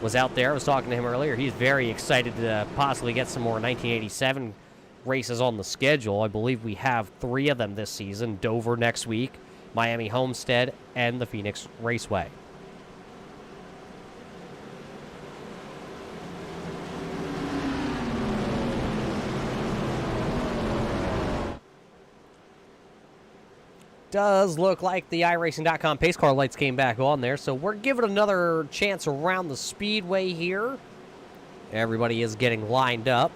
was out there. I was talking to him earlier. He's very excited to possibly get some more 1987 races on the schedule. I believe we have 3 of them this season. Dover next week, Miami Homestead, and the Phoenix Raceway. Does look like the iRacing.com pace car lights came back on there, so we're giving another chance around the speedway here. Everybody is getting lined up.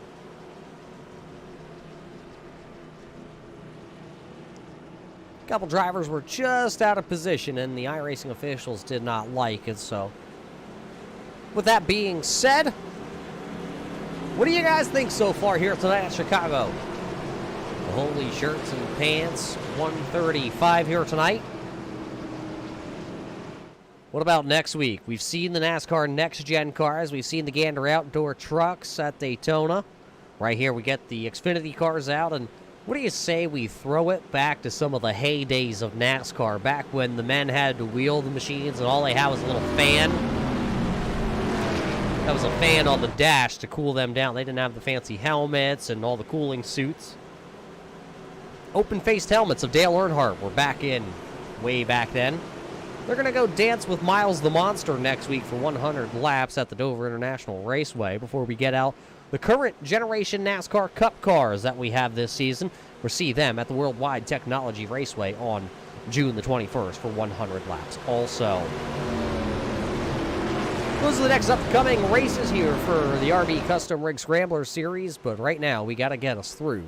A couple drivers were just out of position, and the iRacing officials did not like it, so with that being said, what do you guys think so far here tonight at Chicago? The Holy Shirts and Pants 135 here tonight. What about next week? We've seen the NASCAR Next Gen cars. We've seen the Gander Outdoor trucks at Daytona. Right here we get the Xfinity cars out, and what do you say we throw it back to some of the heydays of NASCAR, back when the men had to wheel the machines and all they had was a little fan? That was a fan on the dash to cool them down. They didn't have the fancy helmets and all the cooling suits. Open-faced helmets of Dale Earnhardt were back in way back then. They're going to go dance with Miles the Monster next week for 100 laps at the Dover International Raceway before we get out the current generation NASCAR Cup cars that we have this season. We'll see them at the Worldwide Technology Raceway on June the 21st for 100 laps also. Those are the next upcoming races here for the RB Custom Rig Scrambler Series, but right now we got to get us through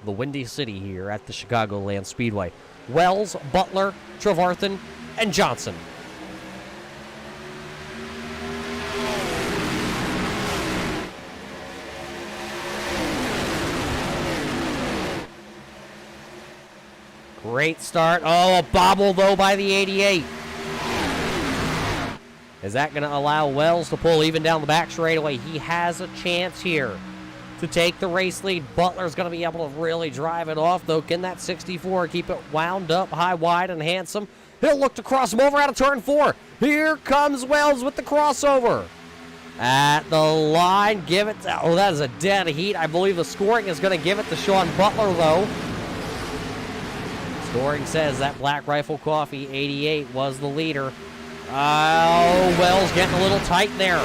the Windy City here at the Chicagoland Speedway. Wells, Butler, Trevarthen, and Johnson. Great start. Oh, a bobble, though, by the 88. Is that going to allow Wells to pull even down the back straightaway? He has a chance here to take the race lead. Butler's going to be able to really drive it off, though. Can that 64 keep it wound up high, wide, and handsome? He'll look to cross him over out of turn 4. Here comes Wells with the crossover. At the line, give it to, oh, that is a dead heat. I believe the scoring is going to give it to Sean Butler, though. Scoring says that Black Rifle Coffee 88 was the leader. Oh, Wells getting a little tight there.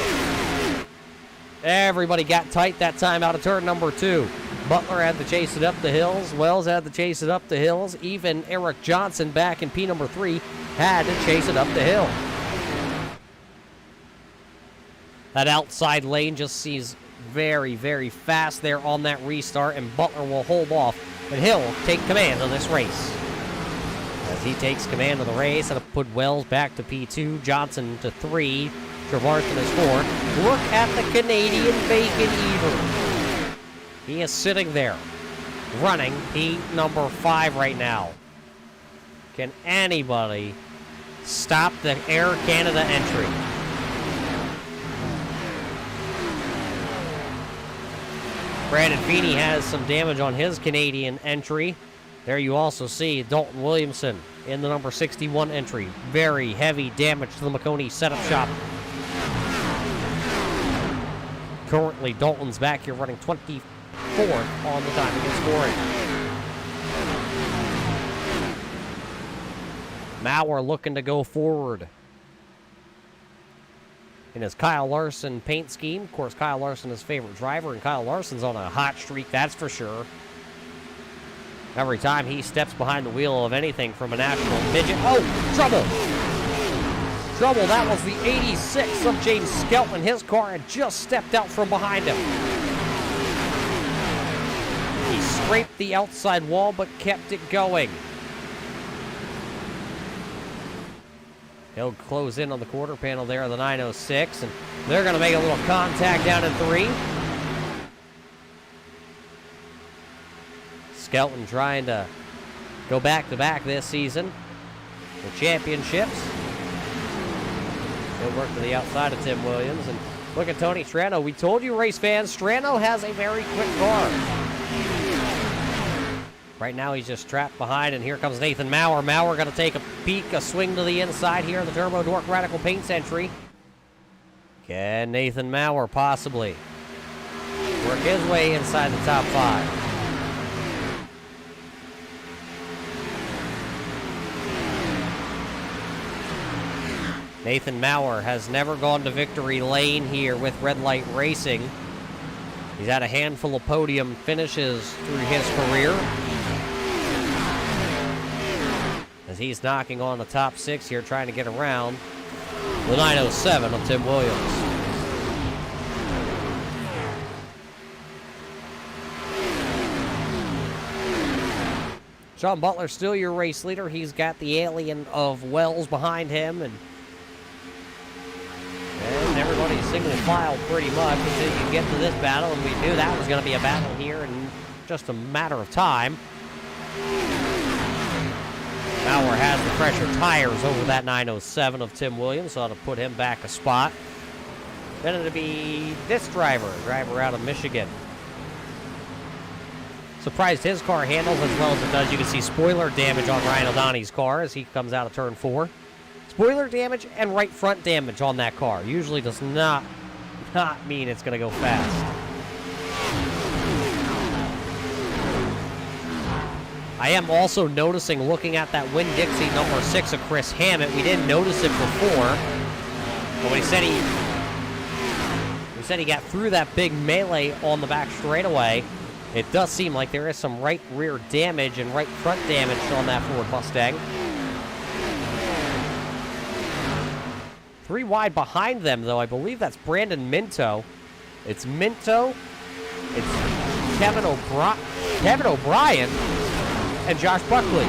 Everybody got tight that time out of turn number 2. Butler had to chase it up the hills. Wells had to chase it up the hills. Even Eric Johnson back in P number 3 had to chase it up the hill. That outside lane just seems very, very fast there on that restart, and Butler will hold off, and he'll take command of this race. As he takes command of the race, and put Wells back to P2, Johnson to 3, Trevarson is 4. Look at the Canadian Bacon Eater. He is sitting there, running P number 5 right now. Can anybody stop the Air Canada entry? Brandon Feeney has some damage on his Canadian entry. There you also see Dalton Williamson in the number 61 entry. Very heavy damage to the McConey setup shop. Currently, Dalton's back here running 24th on the timing and scoring. Maurer looking to go forward in his Kyle Larson paint scheme. Of course, Kyle Larson is his favorite driver, and Kyle Larson's on a hot streak, that's for sure. Every time he steps behind the wheel of anything from a national midget. Oh, trouble! Trouble, that was the 86 of James Skelton. His car had just stepped out from behind him. He scraped the outside wall, but kept it going. He'll close in on the quarter panel there of the 906, and they're going to make a little contact down in 3. Skelton trying to go back-to-back this season. The championships. He'll work to the outside of Tim Williams, and look at Tony Strano. We told you, race fans, Strano has a very quick car. Right now he's just trapped behind, and here comes Nathan Maurer. Maurer going to take a peek, a swing to the inside here in the Turbo Dork Radical Paints entry. Can Nathan Maurer possibly work his way inside the top 5? Nathan Maurer has never gone to victory lane here with Red Light Racing. He's had a handful of podium finishes through his career, as he's knocking on the top 6 here, trying to get around the 907 of Tim Williams. Sean Butler still your race leader. He's got the alien of Wells behind him, and everybody's single file pretty much until you get to this battle, and we knew that was going to be a battle here in just a matter of time. Maurer has the fresher tires over that 907 of Tim Williams, so to put him back a spot. Then it'll be this driver out of Michigan. Surprised his car handles as well as it does. You can see spoiler damage on Ryan O'Donnell's car as he comes out of turn 4. Spoiler damage and right front damage on that car. Usually does not mean it's going to go fast. I am also noticing, looking at that Winn-Dixie number 6 of Chris Hammett, we didn't notice it before, but when he said he got through that big melee on the back straightaway, it does seem like there is some right rear damage and right front damage on that Ford Mustang. 3 wide behind them, though. I believe that's Brandon Minto. It's Minto, it's Kevin O'Brien, and Josh Buckley.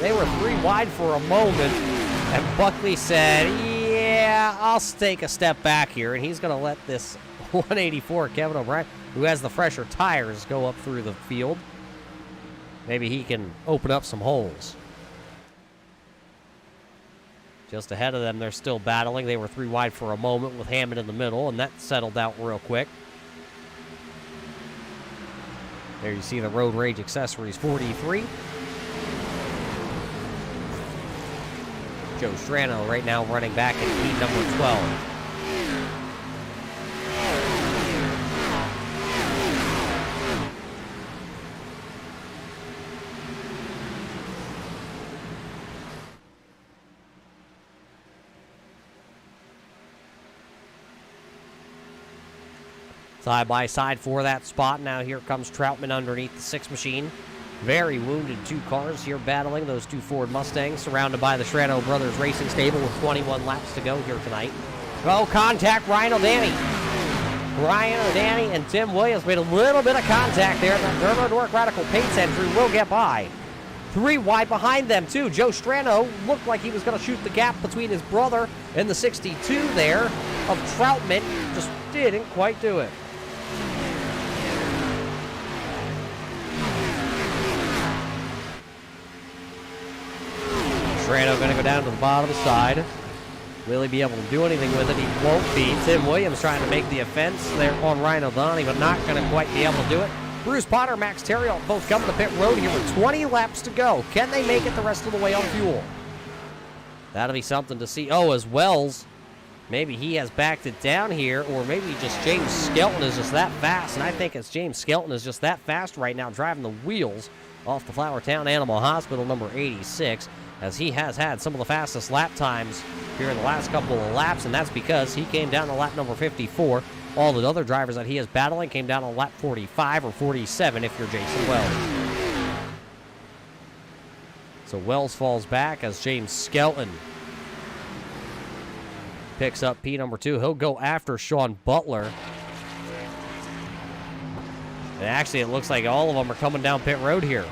They were 3 wide for a moment, and Buckley said, yeah, I'll take a step back here, and he's going to let this 184 Kevin O'Brien, who has the fresher tires, go up through the field. Maybe he can open up some holes. Just ahead of them, they're still battling. They were 3 wide for a moment with Hammond in the middle, and that settled out real quick. There you see the Road Rage Accessories 43. Joe Strano right now running back in P number 12. Side by side for that spot. Now here comes Troutman underneath the 6 machine. Very wounded 2 cars here battling. Those 2 Ford Mustangs surrounded by the Strano Brothers Racing Stable with 21 laps to go here tonight. Oh, contact Ryan O'Danny. Ryan O'Danny and Tim Williams made a little bit of contact there. The Dermo Dork Radical Paints entry will get by. 3 wide behind them, too. Joe Strano looked like he was going to shoot the gap between his brother and the 62 there of Troutman. Just didn't quite do it. Strano going to go down to the bottom of the side. Will he be able to do anything with it? He won't be. Tim Williams trying to make the offense there on Ryan O'Donnell, but not going to quite be able to do it. Bruce Potter, Max Terriot both coming to pit road here with 20 laps to go. Can they make it the rest of the way on fuel? That'll be something to see. Oh, as Wells, maybe he has backed it down here, or maybe just James Skelton is just that fast, and I think it's James Skelton is just that fast right now, driving the wheels off the Flowertown Animal Hospital number 86, as he has had some of the fastest lap times here in the last couple of laps, and that's because he came down to lap number 54. All the other drivers that he is battling came down on lap 45 or 47 if you're Jason Wells. So Wells falls back as James Skelton picks up P number 2. He'll go after Sean Butler. And actually, it looks like all of them are coming down pit road here.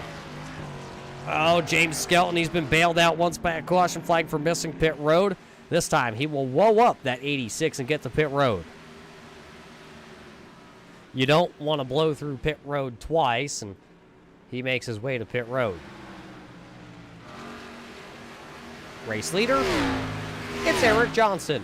Oh, James Skelton, he's been bailed out once by a caution flag for missing pit road. This time, he will whoa up that 86 and get to pit road. You don't want to blow through pit road twice, and he makes his way to pit road. Race leader, it's Eric Johnson.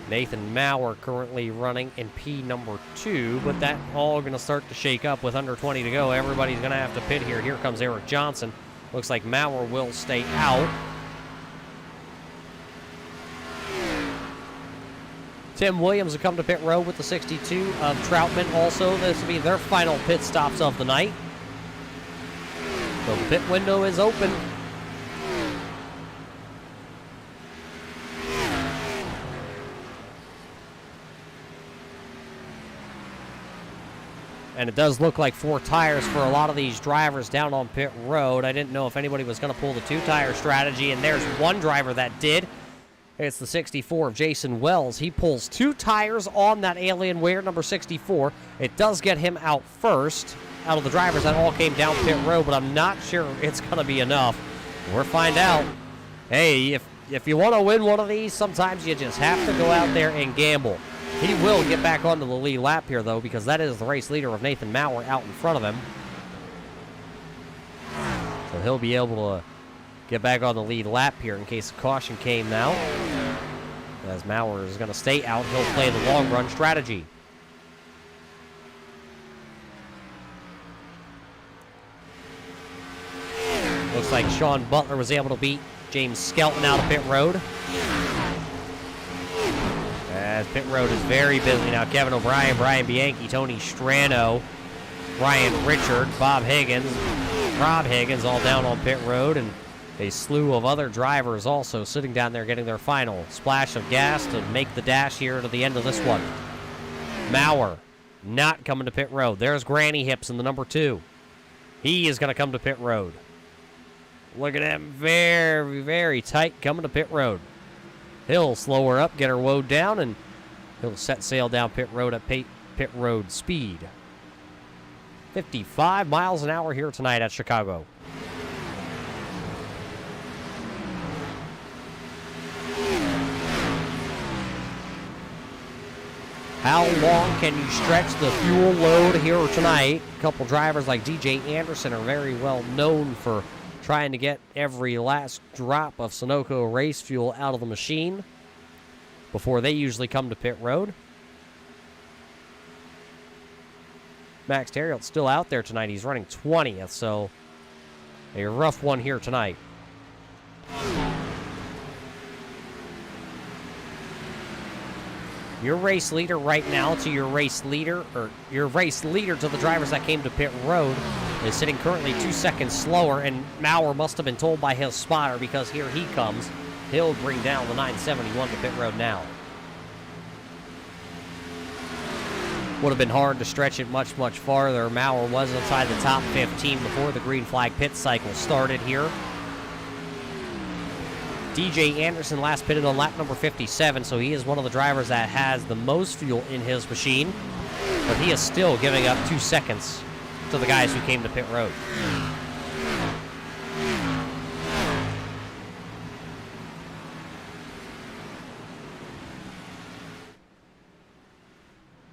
Nathan Maurer currently running in P number 2, but that all going to start to shake up with under 20 to go. Everybody's going to have to pit here. Here comes Eric Johnson. Looks like Maurer will stay out. Tim Williams will come to pit road with the 62 of Troutman. Also, this will be their final pit stops of the night. So the pit window is open. And it does look like 4 tires for a lot of these drivers down on pit road. I didn't know if anybody was going to pull the 2-tire strategy, and there's one driver that did. It's the 64 of Jason Wells. He pulls 2 tires on that Alienware number 64. It does get him out first out of the drivers that all came down pit road, but I'm not sure it's going to be enough. We'll find out. Hey, if you want to win one of these, sometimes you just have to go out there and gamble. He will get back onto the lead lap here, though, because that is the race leader of Nathan Maurer out in front of him. So he'll be able to get back on the lead lap here in case a caution came now. As Maurer is going to stay out, he'll play the long run strategy. Looks like Sean Butler was able to beat James Skelton out of pit road. As pit road is very busy now. Kevin O'Brien, Brian Bianchi, Tony Strano, Ryan Richard, Bob Higgins, Rob Higgins all down on pit road, and a slew of other drivers also sitting down there getting their final splash of gas to make the dash here to the end of this one. Maurer not coming to pit road. There's Granny Hips in the number 2. He is going to come to pit road. Look at him, very, very tight coming to pit road. He'll slow her up, get her woed down, and he'll set sail down pit road at pit road speed. 55 miles an hour here tonight at Chicago. How long can you stretch the fuel load here tonight? A couple drivers like DJ Anderson are very well known for trying to get every last drop of Sunoco race fuel out of the machine before they usually come to pit road. Max Terriot's still out there tonight. He's running 20th, so a rough one here tonight. Your race leader right now to your race leader, or your race leader to the drivers that came to pit road, is sitting currently 2 seconds slower, and Maurer must have been told by his spotter, because here he comes. He'll bring down the 971 to pit road now. Would have been hard to stretch it much, much farther. Maurer was inside the top 15 before the green flag pit cycle started here. DJ Anderson last pitted on lap number 57, so he is one of the drivers that has the most fuel in his machine, but he is still giving up 2 seconds to the guys who came to pit road.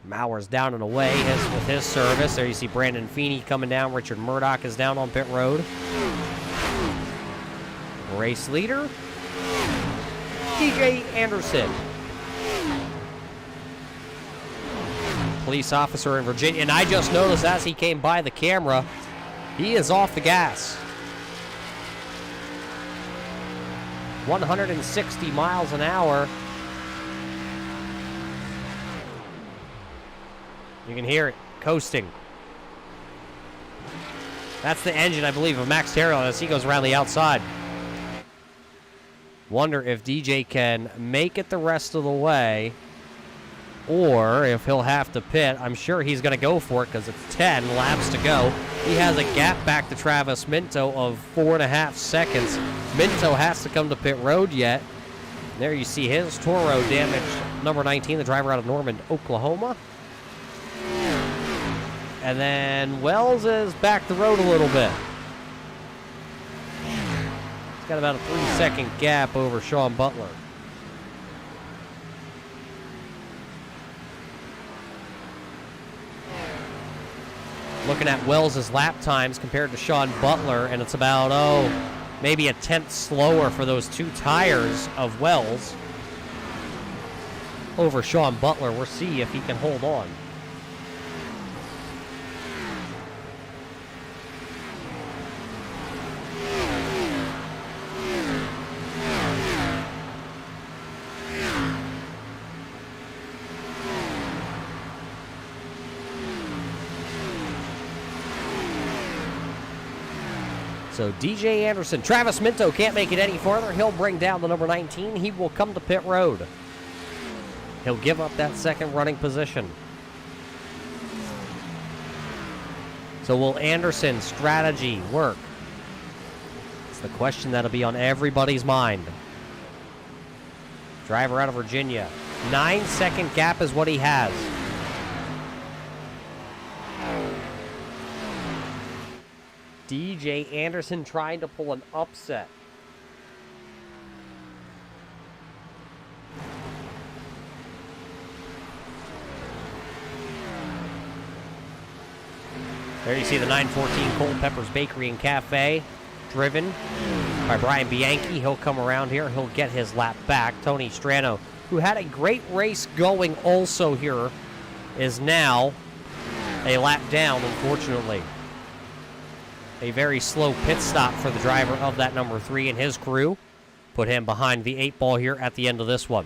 Maurer's down and away with his service. There you see Brandon Feeney coming down. Richard Murdoch is down on pit road. Race leader, DJ Anderson. Police officer in Virginia, and I just noticed as he came by the camera, he is off the gas. 160 miles an hour. You can hear it coasting. That's the engine, I believe, of Max Terriot as he goes around the outside. Wonder if DJ can make it the rest of the way, or if he'll have to pit. I'm sure he's going to go for it because it's 10 laps to go. He has a gap back to Travis Minto of 4.5 seconds. Minto has to come to pit road yet. There you see his Toro damaged number 19, the driver out of Norman, Oklahoma. And then Wells is back the road a little bit. He's got about a 3-second gap over Sean Butler. Looking at Wells' lap times compared to Sean Butler, and it's about, maybe a tenth slower for those two tires of Wells over Sean Butler. We'll see if he can hold on. So DJ Anderson, Travis Minto can't make it any farther. He'll bring down the number 19. He will come to pit road. He'll give up that second running position. So will Anderson's strategy work? It's the question that'll be on everybody's mind. Driver out of Virginia. 9-second gap is what he has. DJ Anderson trying to pull an upset. There you see the 914 Culpeppers Bakery and Cafe, driven by Brian Bianchi. He'll come around here. He'll get his lap back. Tony Strano, who had a great race going also here, is now a lap down, unfortunately. A very slow pit stop for the driver of that number 3 and his crew. Put him behind the 8 ball here at the end of this one.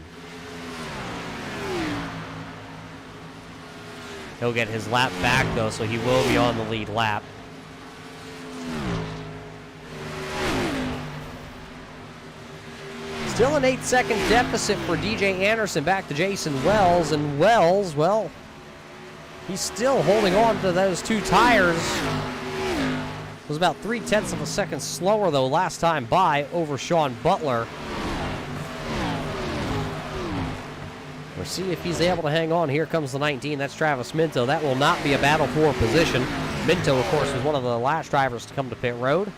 He'll get his lap back, though, so he will be on the lead lap. Still an 8-second deficit for DJ Anderson back to Jason Wells. And Wells, well, he's still holding on to those two tires. Was about 0.3 of a second slower, though, last time by over Sean Butler. We'll see if he's able to hang on. Here comes the 19. That's Travis Minto. That will not be a battle for position. Minto, of course, was one of the last drivers to come to pit road.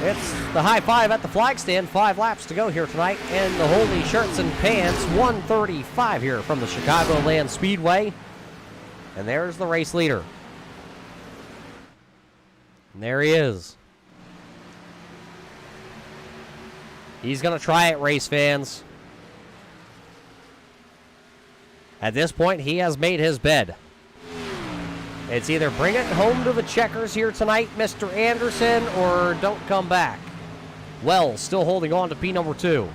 It's the high five at the flag stand. 5 laps to go here tonight. And the Holy Shirts and Pants 135 here from the Chicagoland Speedway. And there's the race leader. And there he is. He's going to try it, race fans. At this point, he has made his bed. It's either bring it home to the checkers here tonight, Mr. Anderson, or don't come back. Wells still holding on to P number 2.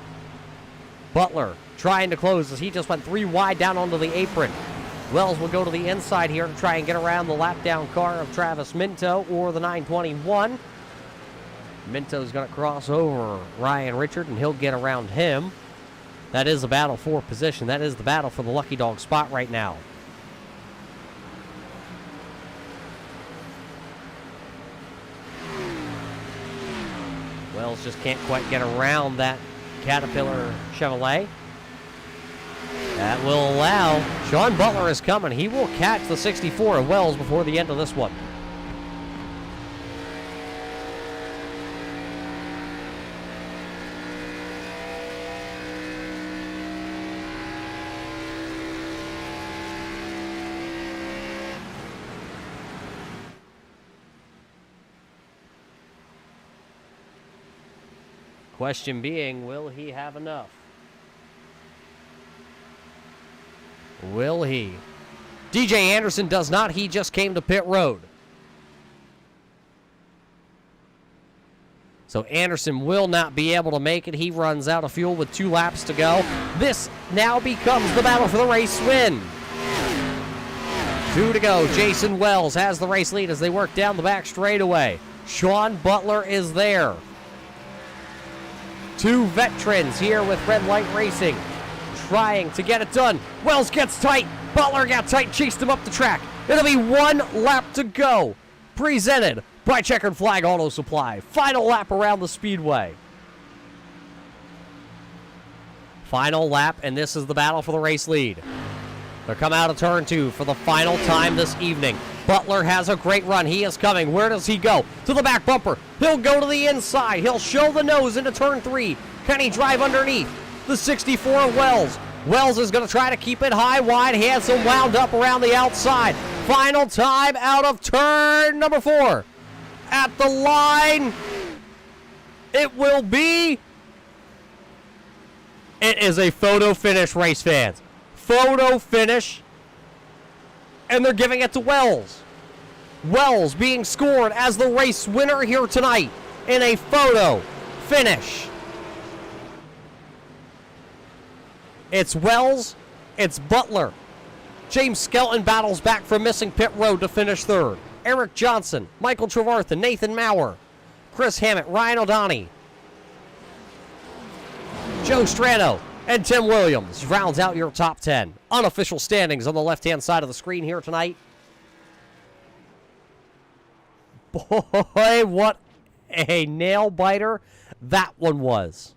Butler trying to close as he just went 3 wide down onto the apron. Wells will go to the inside here to try and get around the lap down car of Travis Minto or the 921. Minto's going to cross over Ryan Richard, and he'll get around him. That is the battle for position. That is the battle for the Lucky Dog spot right now. Wells just can't quite get around that Caterpillar Chevrolet. That will allow. Sean Butler is coming. He will catch the 64 of Wells before the end of this one. Question being, will he have enough? Will he? DJ Anderson does not. He just came to pit road. So Anderson will not be able to make it. He runs out of fuel with 2 laps to go. This now becomes the battle for the race win. 2 to go. Jason Wells has the race lead as they work down the back straightaway. Sean Butler is there. 2 veterans here with Red Light Racing trying to get it done. Wells gets tight. Butler got tight, chased him up the track. It'll be 1 lap to go. Presented by Checkered Flag Auto Supply. Final lap around the speedway. Final lap, and this is the battle for the race lead. They're coming out of turn 2 for the final time this evening. Butler has a great run. He is coming. Where does he go? To the back bumper. He'll go to the inside. He'll show the nose into turn 3. Can he drive underneath? The 64 of Wells. Wells is going to try to keep it high, wide, handsome, wound up around the outside. Final time out of turn number 4. At the line, it will be. It is a photo finish, race fans. Photo finish. And they're giving it to Wells. Wells being scored as the race winner here tonight in a photo finish. It's Wells, it's Butler. James Skelton battles back from missing pit road to finish 3rd. Eric Johnson, Michael Trevarthen, Nathan Maurer, Chris Hammett, Ryan O'Donnell, Joe Strano, and Tim Williams rounds out your top 10. Unofficial standings on the left-hand side of the screen here tonight. Boy, what a nail-biter that one was.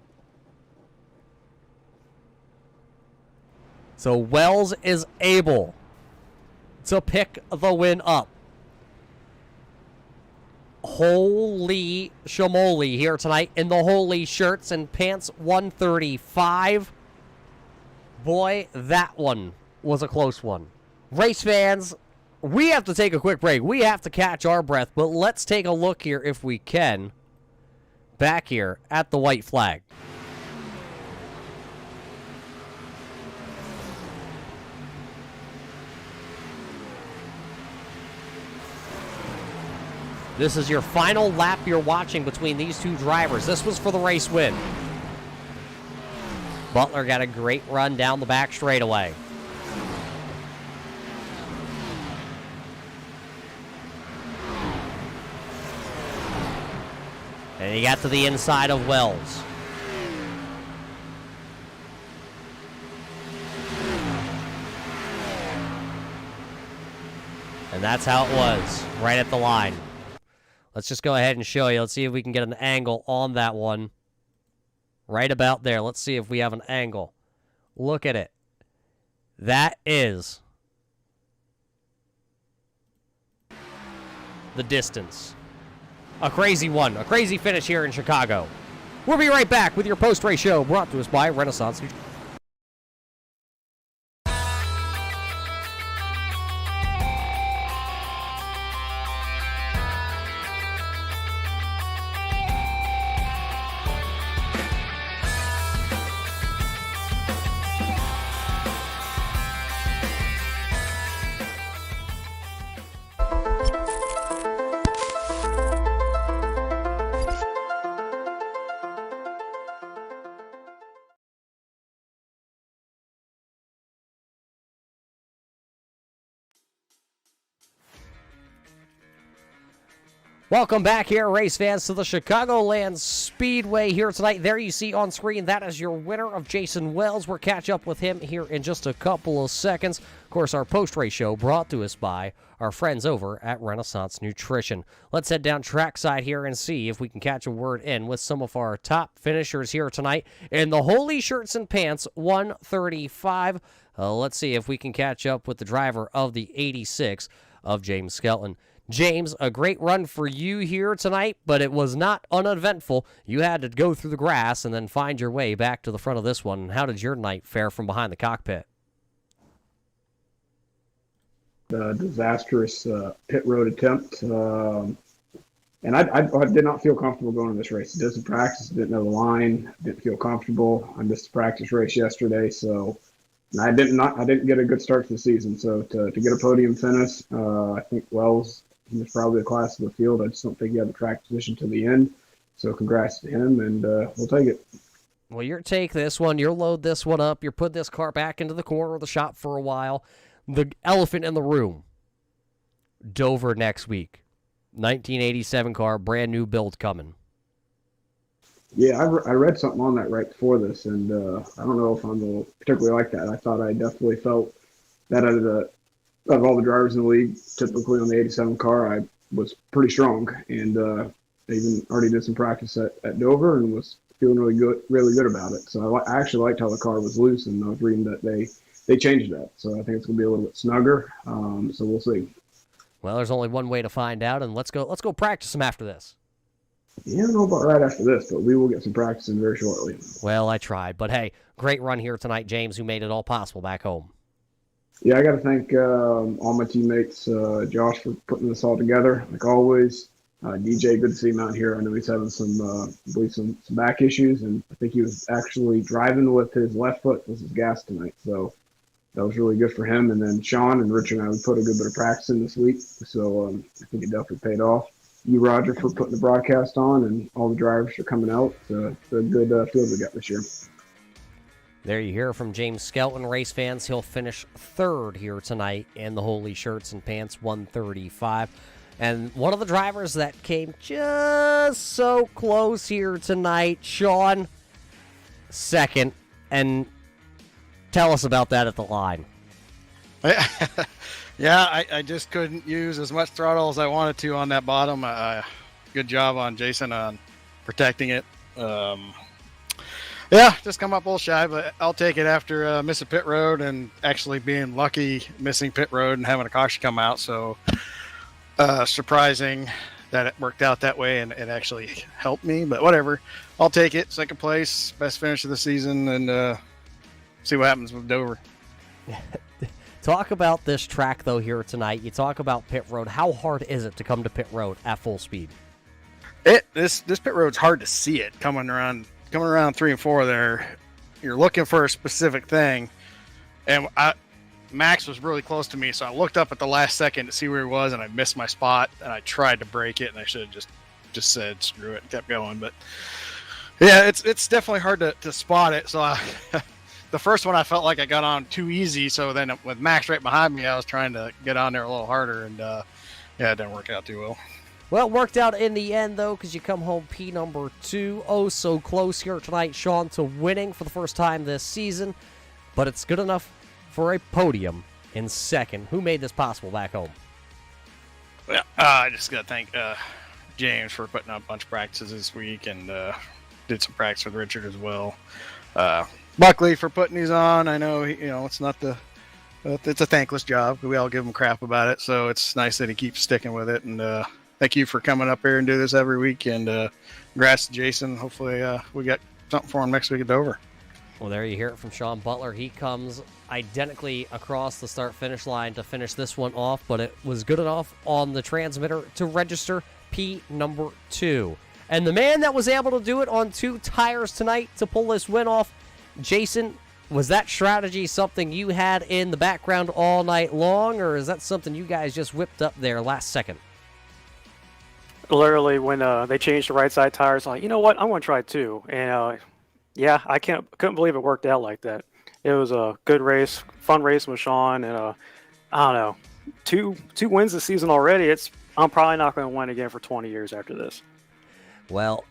So Wells is able to pick the win up. Holy shamoly here tonight in the holy shirts and pants 135. Boy, that one was a close one. Race fans, we have to take a quick break. We have to catch our breath, but let's take a look here if we can. Back here at the white flag. This is your final lap you're watching between these 2 drivers. This was for the race win. Butler got a great run down the back straightaway. And he got to the inside of Wells. And that's how it was, right at the line. Let's just go ahead and show you. Let's see if we can get an angle on that one. Right about there. Let's see if we have an angle. Look at it. That is the distance. A crazy one. A crazy finish here in Chicago. We'll be right back with your post-race show brought to us by Renaissance. Welcome back here, race fans, to the Chicagoland Speedway here tonight. There you see on screen, that is your winner of Jason Wells. We'll catch up with him here in just a couple of seconds. Of course, our post-race show brought to us by our friends over at Renaissance Nutrition. Let's head down trackside here and see if we can catch a word in with some of our top finishers here tonight in the Holy Shirts and Pants 135. Let's see if we can catch up with the driver of the 86 of James Skelton. James, a great run for you here tonight, but it was not uneventful. You had to go through the grass and then find your way back to the front of this one. How did your night fare from behind the cockpit? The disastrous pit road attempt. And I did not feel comfortable going to this race. Did some practice, didn't know the line, didn't feel comfortable. I missed the practice race yesterday, so I didn't get a good start to the season. So to get a podium finish, I think Wells, he was probably the class of the field. I just don't think he had the track position to the end. So congrats to him, and we'll take it. Well, you'll take this one. You'll load this one up. You'll put this car back into the corner of the shop for a while. The elephant in the room, Dover next week. 1987 car, brand new build coming. Yeah, I read something on that right before this, and I don't know if I'm particularly like that. I thought I definitely felt that out of all the drivers in the league, typically on the 87 car, I was pretty strong, and I even already did some practice at Dover and was feeling really good about it. So I actually liked how the car was loose, and I was reading that they changed that. So I think it's going to be a little bit snugger. So we'll see. Well, there's only one way to find out, and let's go practice them after this. Yeah, I don't know about right after this, but we will get some practice in very shortly. Well, I tried. But, hey, great run here tonight, James, who made it all possible back home. Yeah, I got to thank all my teammates, Josh, for putting this all together, like always. DJ, good to see him out here. I know he's having some back issues, and I think he was actually driving with his left foot with his gas tonight. So that was really good for him. And then Sean and Richard and I, we put a good bit of practice in this week. So I think it definitely paid off. You, Roger, for putting the broadcast on, and all the drivers are coming out. It's a good field we got this year. There you hear from James Skelton, race fans. He'll finish third here tonight in the Holy Shirts and Pants 135. And one of the drivers that came just so close here tonight, Sean, second. And tell us about that at the line. Yeah, I just couldn't use as much throttle as I wanted to on that bottom. Good job on Jason on protecting it. Yeah, just come up a little shy, but I'll take it after missing pit road and actually being lucky missing pit road and having a caution come out. So surprising that it worked out that way and it actually helped me, but whatever. I'll take it. Second place, best finish of the season, and see what happens with Dover. Talk about this track, though, here tonight. You talk about pit road. How hard is it to come to pit road at full speed? This pit road's hard to see it coming around 3 and 4 there. You're looking for a specific thing, and Max was really close to me, so I looked up at the last second to see where he was, and I missed my spot, and I tried to break it, and I should have just said screw it and kept going. But yeah, it's definitely hard to spot it. So the first one I felt like I got on too easy, so then with Max right behind me, I was trying to get on there a little harder, and yeah, it didn't work out too well. Well, it worked out in the end, though, because you come home P number 2. Oh, so close here tonight, Sean, to winning for the first time this season. But it's good enough for a podium in second. Who made this possible back home? Yeah, I just got to thank James for putting up a bunch of practices this week, and did some practice with Richard as well. Buckley for putting these on. I know, it's not it's a thankless job. We all give him crap about it, so it's nice that he keeps sticking with it. And thank you for coming up here and do this every week. And congrats to Jason. Hopefully we got something for him next week at Dover. Well, there you hear it from Sean Butler. He comes identically across the start-finish line to finish this one off, but it was good enough on the transmitter to register P number 2. And the man that was able to do it on 2 tires tonight to pull this win off, Jason, was that strategy something you had in the background all night long, or is that something you guys just whipped up there last second? Literally, when they changed the right side tires, I'm like, you know what, I'm going to try it too. And yeah, I couldn't believe it worked out like that. It was a good race, fun race with Sean, and I don't know, two wins this season already. It's I'm probably not going to win again for 20 years after this. Well,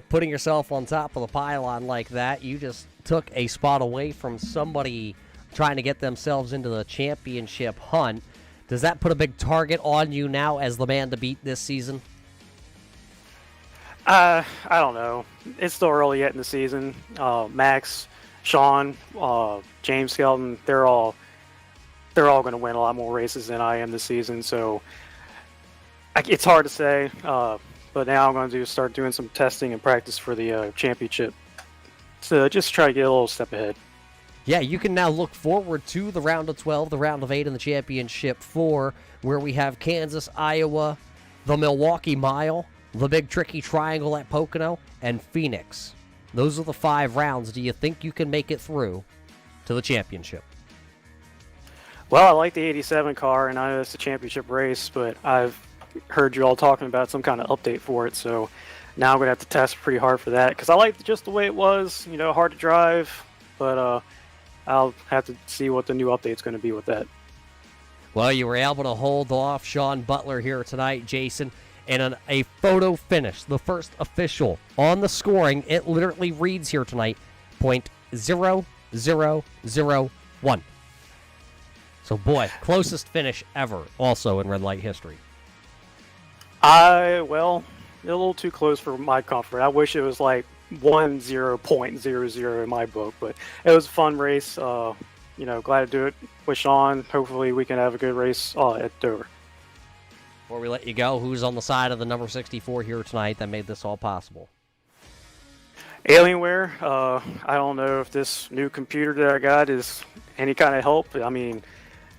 putting yourself on top of the pylon like that, you just took a spot away from somebody trying to get themselves into the championship hunt. Does that put a big target on you now as the man to beat this season? I don't know. It's still early yet in the season. Max, Sean, James Skelton, they're all going to win a lot more races than I am this season. So it's hard to say. But now I'm going to start doing some testing and practice for the championship to just try to get a little step ahead. Yeah, you can now look forward to the round of 12, the round of 8, and the championship 4, where we have Kansas, Iowa, the Milwaukee Mile, the Big Tricky Triangle at Pocono, and Phoenix. Those are the 5 rounds. Do you think you can make it through to the championship? Well, I like the 87 car, and I know it's a championship race, but I've heard you all talking about some kind of update for it, so now I'm going to have to test pretty hard for that, because I like just the way it was, hard to drive, but I'll have to see what the new update's going to be with that. Well, you were able to hold off Sean Butler here tonight, Jason, and a photo finish, the first official on the scoring. It literally reads here tonight, .0001. So, boy, closest finish ever, also in red light history. Well, a little too close for my comfort. I wish it was like 10.00 in my book, but it was a fun race. Glad to do it with Sean. Hopefully we can have a good race at Dover. Before we let you go, who's on the side of the number 64 here tonight that made this all possible? Alienware. I don't know if this new computer that I got is any kind of help. I mean,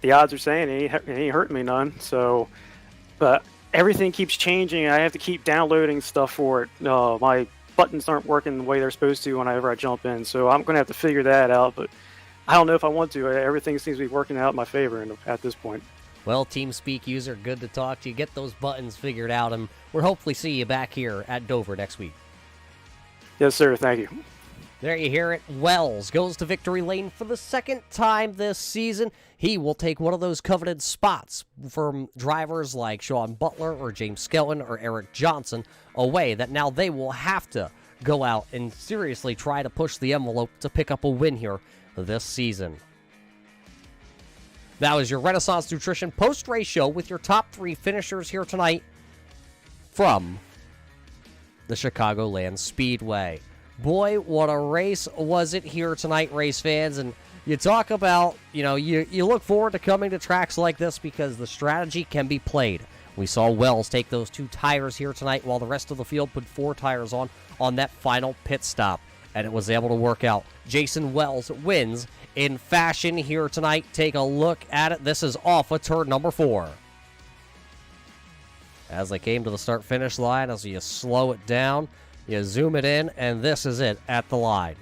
the odds are saying it ain't hurting me none. So, but everything keeps changing. I have to keep downloading stuff for it. My buttons aren't working the way they're supposed to whenever I jump in. So I'm going to have to figure that out. But I don't know if I want to. Everything seems to be working out in my favor at this point. Well, TeamSpeak user, good to talk to you. Get those buttons figured out, and we'll hopefully see you back here at Dover next week. Yes, sir. Thank you. There you hear it. Wells goes to victory lane for the second time this season. He will take one of those coveted spots from drivers like Sean Butler or James Skelton or Eric Johnson away, that now they will have to go out and seriously try to push the envelope to pick up a win here this season. That was your Renaissance Nutrition post-race show with your top 3 finishers here tonight from the Chicagoland Speedway. Boy, what a race was it here tonight, race fans. And you talk about, you look forward to coming to tracks like this because the strategy can be played. We saw Wells take those 2 tires here tonight while the rest of the field put 4 tires on that final pit stop. And it was able to work out. Jason Wells wins in fashion here tonight. Take a look at it. This is off of turn number 4. As they came to the start-finish line, as you slow it down, you zoom it in, and this is it at the line.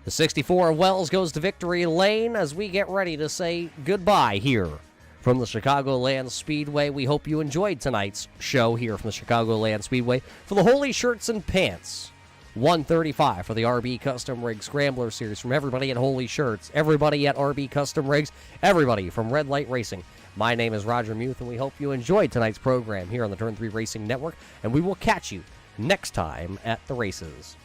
The 64 Wells goes to victory lane as we get ready to say goodbye here from the Chicagoland Speedway. We hope you enjoyed tonight's show here from the Chicagoland Speedway for the Holy Shirts and Pants 135 for the RB Custom Rigs Scrambler Series. From everybody at Holy Shirts, everybody at RB Custom Rigs, everybody from Red Light Racing. My name is Roger Muth, and we hope you enjoyed tonight's program here on the Turn 3 Racing Network, and we will catch you next time at the races.